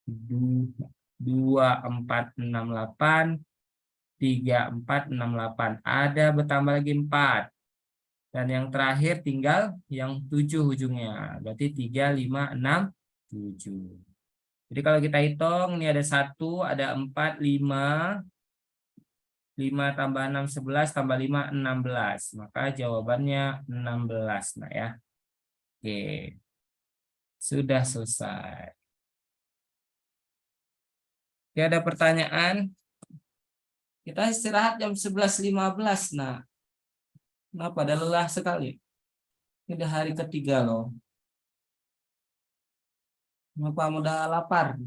2, 4, 6, 8, 3, 4, 6, 8. Ada bertambah lagi 4. Dan yang terakhir tinggal yang 7 ujungnya. Berarti 3, 5, 6, 7. Jadi kalau kita hitung, ini ada 1, ada 4, 5. 5 tambah 6, 11, tambah 5, 16. Maka jawabannya 16. Nah ya. Oke. Sudah selesai. Oke, ada pertanyaan? Kita istirahat jam 11.15. Nah, kenapa? Ada lelah sekali. Ini udah hari ketiga loh. Kenapa mudah lapar?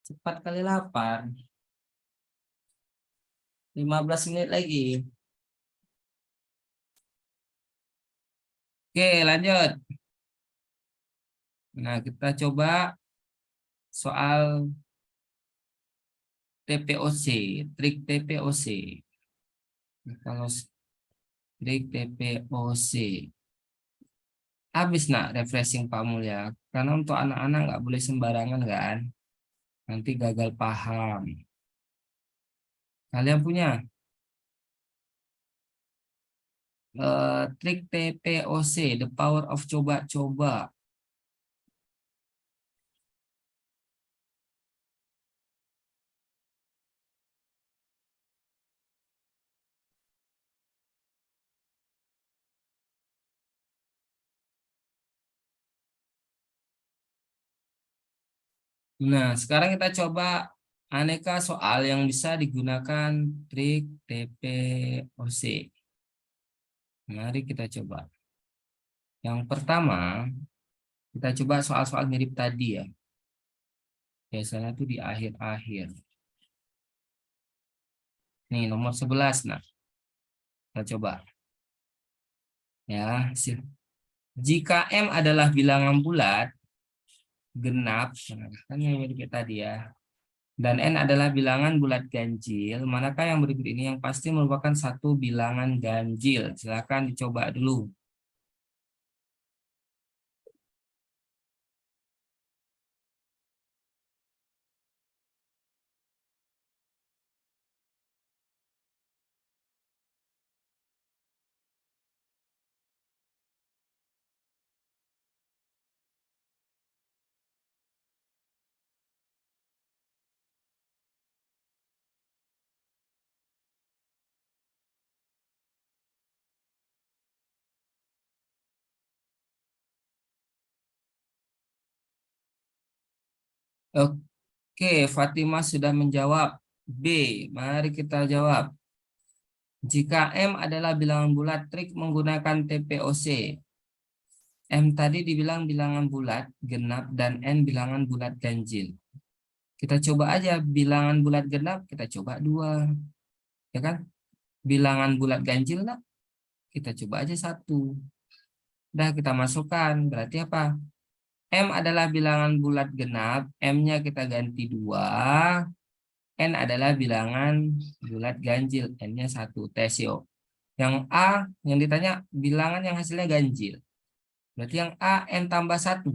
Cepat kali lapar. 15 menit lagi. Oke, lanjut. Nah, kita coba soal TPOC, trik TPOC. Kalau trik TPOC. Habis nak refreshing Pak Mulya. Karena untuk anak-anak nggak boleh sembarangan kan. Nanti gagal paham. Kalian punya trik TPOC, the power of coba-coba. Nah, sekarang kita coba aneka soal yang bisa digunakan trik TPOC. Mari kita coba. Yang pertama, kita coba soal-soal mirip tadi ya. Biasanya tuh di akhir-akhir. Nih, nomor 11. Nah, kita coba. Ya, jika M adalah bilangan bulat, genap, nah, kan yang mirip tadi ya. Dan N adalah bilangan bulat ganjil, manakah yang berikut ini yang pasti merupakan satu bilangan ganjil? Silakan dicoba dulu. Oke, Fatimah sudah menjawab. B, mari kita jawab. Jika M adalah bilangan bulat, trik menggunakan TPOC. M tadi dibilang bilangan bulat, genap, dan N bilangan bulat ganjil. Kita coba aja bilangan bulat genap, kita coba 2. Ya kan? Bilangan bulat ganjil lah, kita coba aja 1. Udah kita masukkan, berarti apa? M adalah bilangan bulat genap, M-nya kita ganti 2. N adalah bilangan bulat ganjil, N-nya 1. Tes yuk. Yang A, yang ditanya bilangan yang hasilnya ganjil. Berarti yang A, N tambah 1.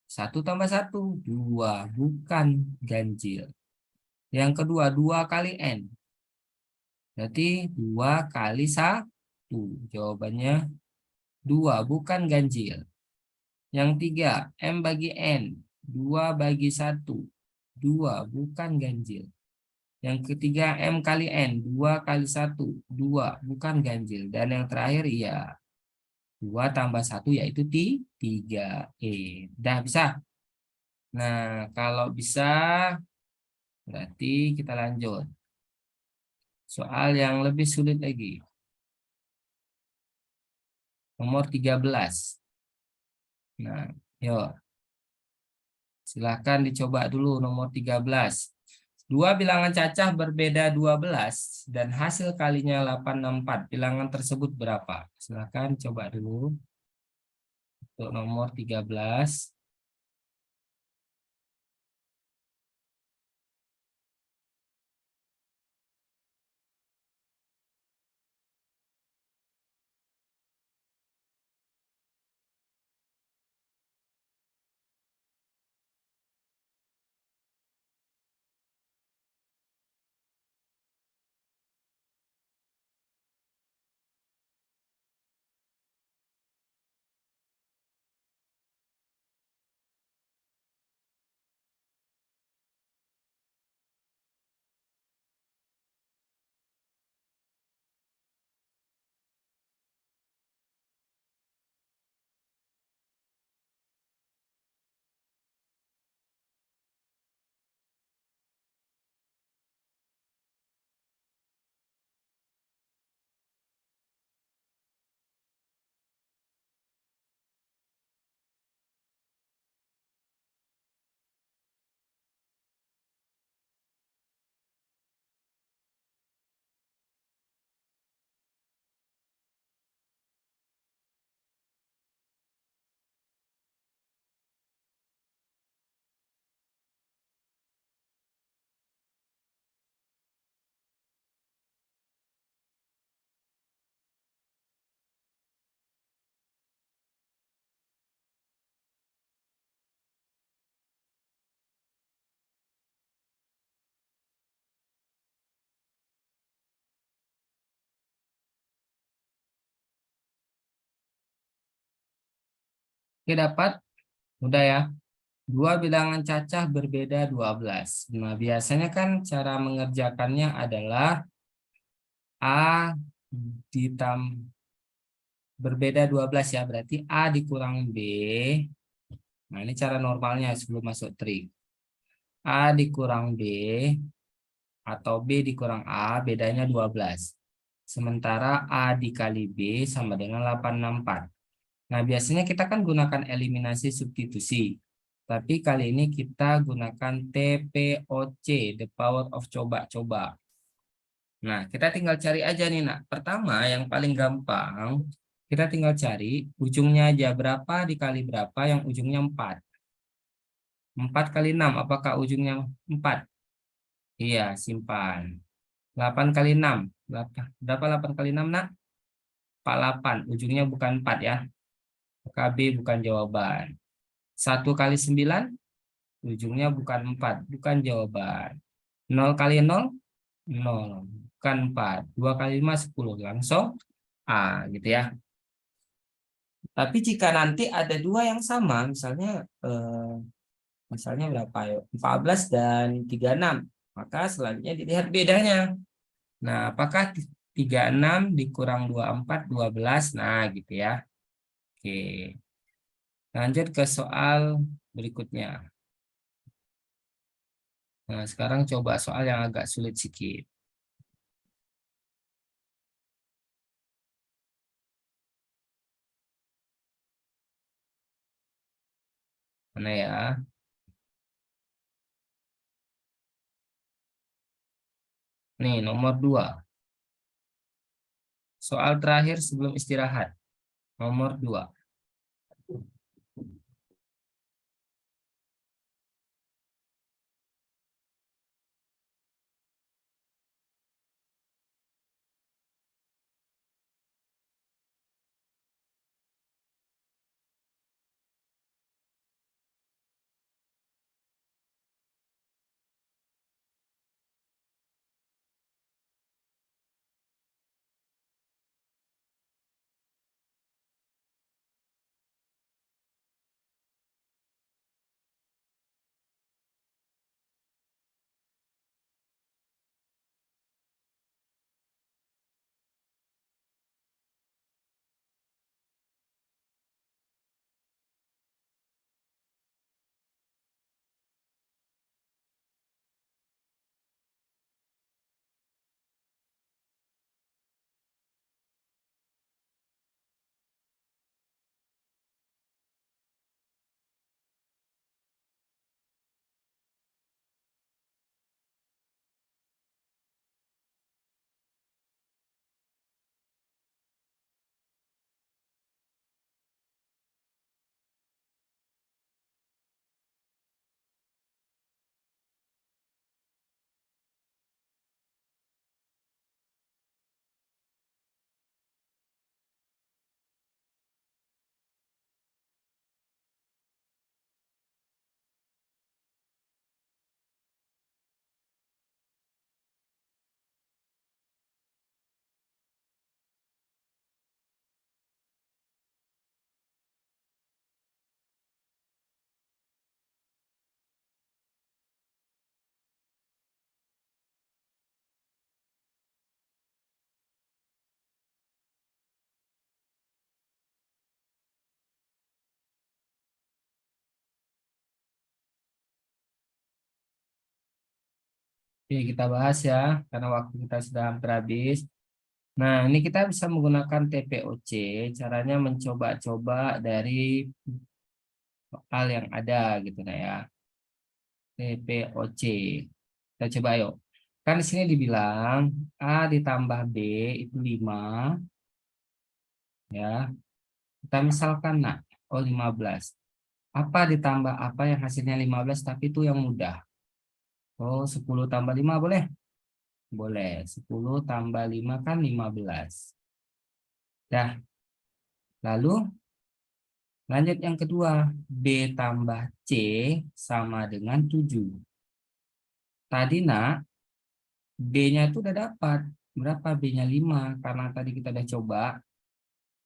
1 tambah 1, 2. Bukan ganjil. Yang kedua, 2 kali N. Berarti 2 kali 1. Jawabannya 2, bukan ganjil. Yang tiga, M bagi N. 2 bagi 1. 2, bukan ganjil. Yang ketiga, M kali N. 2 kali 1. 2, bukan ganjil. Dan yang terakhir, ya 2 tambah 1 yaitu 3. Udah bisa? Nah, kalau bisa, berarti kita lanjut. Soal yang lebih sulit lagi. Nomor 13. Nah, yuk. Silahkan dicoba dulu nomor 13. Dua bilangan cacah berbeda 12 dan hasil kalinya 864. Bilangan tersebut berapa? Silahkan coba dulu untuk nomor 13. Oke, dapat? Udah ya. Dua bilangan cacah berbeda 12. Nah, biasanya kan cara mengerjakannya adalah A ditam berbeda 12 ya. Berarti A dikurang B. Nah, ini cara normalnya sebelum masuk trik. A dikurang B atau B dikurang A, bedanya 12. Sementara A dikali B sama dengan 864. Nah, biasanya kita kan gunakan eliminasi substitusi. Tapi kali ini kita gunakan TPOC, the power of coba-coba. Nah, kita tinggal cari aja nih, nak. Pertama, yang paling gampang, kita tinggal cari ujungnya aja berapa dikali berapa yang ujungnya 4. 4 kali 6, apakah ujungnya 4? Iya, simpan. 8 kali 6. Berapa 8 kali 6, nak? 48. Ujungnya bukan 4 ya. Maka B bukan jawaban. 1 kali 9, ujungnya bukan 4. Bukan jawaban. 0 kali 0, 0. Bukan 4. 2 kali 5, 10. Langsung A gitu ya. Tapi jika nanti ada dua yang sama, misalnya berapa ya? 14 dan 36, maka selanjutnya dilihat bedanya. Nah, apakah 36 dikurang 24, 12? Nah, gitu ya. Oke. Lanjut ke soal berikutnya. Nah, sekarang coba soal yang agak sulit sedikit. Mana ya? Nih, nomor 2. Soal terakhir sebelum istirahat. Nomor 2. Oke, kita bahas ya, karena waktu kita sudah hampir habis. Nah, ini kita bisa menggunakan TPOC, caranya mencoba-coba dari hal yang ada gitu nah ya. TPOC. Kita coba yuk. Kan di sini dibilang A ditambah B itu 5 ya. Kita misalkan nah, oh 15. Apa ditambah apa yang hasilnya 15 tapi itu yang mudah. Oh, 10 tambah 5 boleh? Boleh. 10 tambah 5 kan 15. Dah, lalu lanjut yang kedua. B tambah C sama dengan 7. Tadi nak, B-nya itu udah dapat. Berapa B-nya? 5. Karena tadi kita udah coba,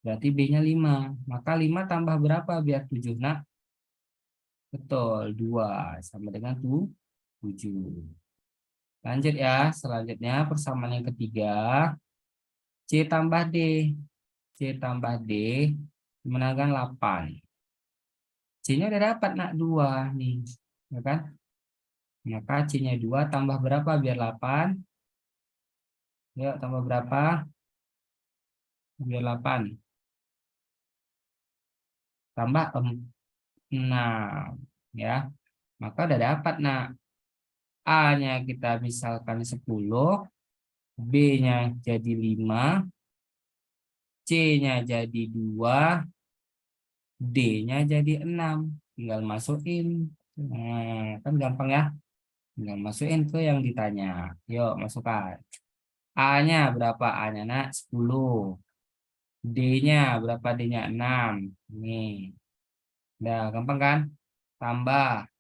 berarti B-nya 5. Maka 5 tambah berapa biar 7 nak? Betul, 2. Sama dengan 7. Lanjut ya, selanjutnya persamaan yang ketiga. C tambah D. C tambah D menangkan 8. C-nya udah dapat nak 2 nih. Ya kan? Maka C-nya 2 tambah berapa biar 8? Yuk, tambah berapa? Biar 8. Tambah 6. Ya. Maka udah dapat nak. A-nya kita misalkan 10. B-nya jadi 5. C-nya jadi 2. D-nya jadi 6. Tinggal masukin. Nah, kan gampang ya. Tinggal masukin ke yang ditanya. Yuk, masukkan. A-nya berapa A-nya nak? 10. D-nya berapa D-nya? 6. Nih. Udah gampang kan? Tambah.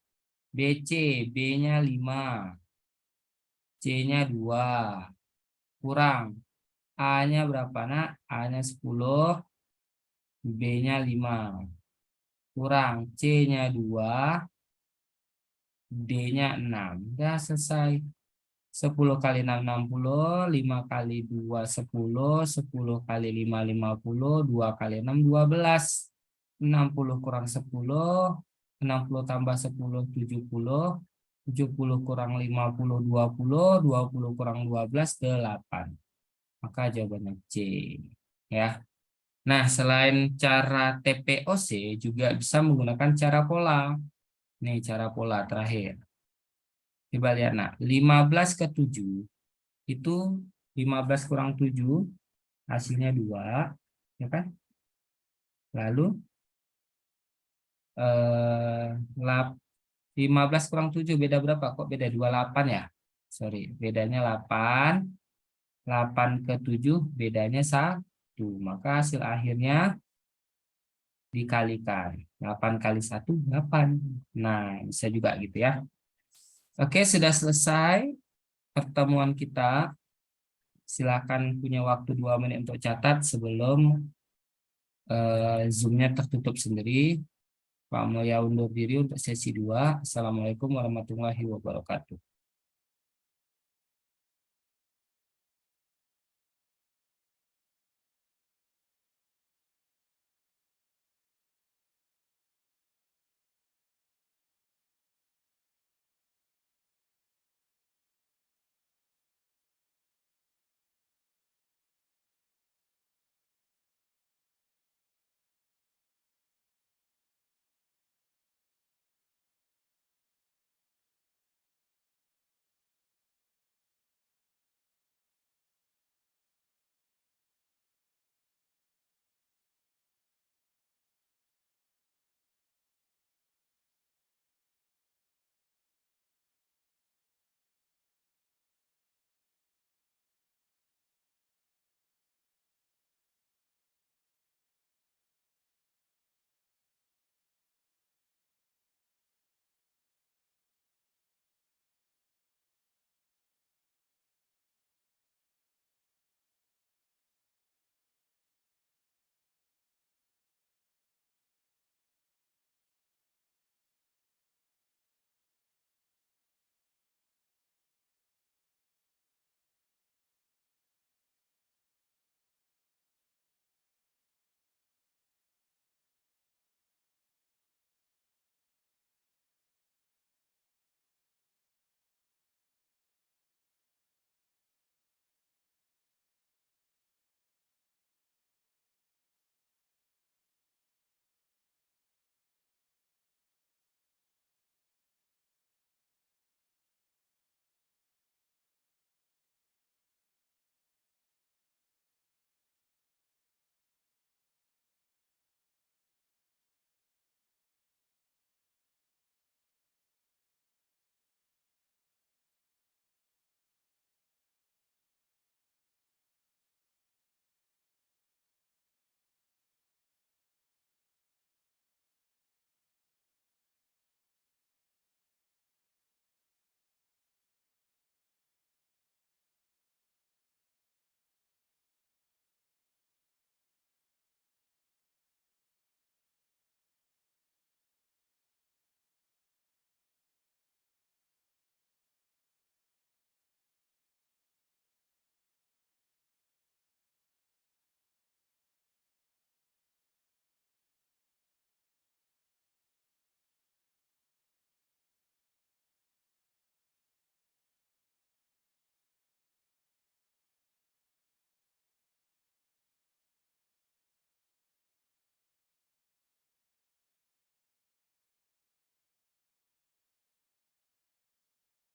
BC. B-nya 5. C-nya 2. Kurang. A-nya berapa nak? A-nya 10. B-nya 5. Kurang. C-nya 2. D-nya 6. Udah selesai. 10 kali 6, 60. 5 kali 2, 10. 10 kali 5, 50. 2 kali 6, 12. 60 kurang 10. 60 tambah 10, 70. 70 kurang 50, 20. 20 kurang 12, 8. Maka jawabannya C. Ya. Nah, selain cara TPOC, juga bisa menggunakan cara pola. Nih, cara pola terakhir. Coba lihat, nah. 15 ke 7. Itu 15 kurang 7. Hasilnya 2. Ya kan? Lalu, eh, 15 kurang 7 beda berapa? Kok beda 28 ya? Sorry, bedanya 8. 8 ke 7 bedanya 1. Maka hasil akhirnya dikalikan. 8 kali 1, 8. Nah, bisa juga gitu ya. Oke, sudah selesai pertemuan kita. Silakan punya waktu 2 menit untuk catat sebelum Zoom-nya tertutup sendiri. Pak Mulya undur diri untuk sesi 2. Assalamualaikum warahmatullahi wabarakatuh.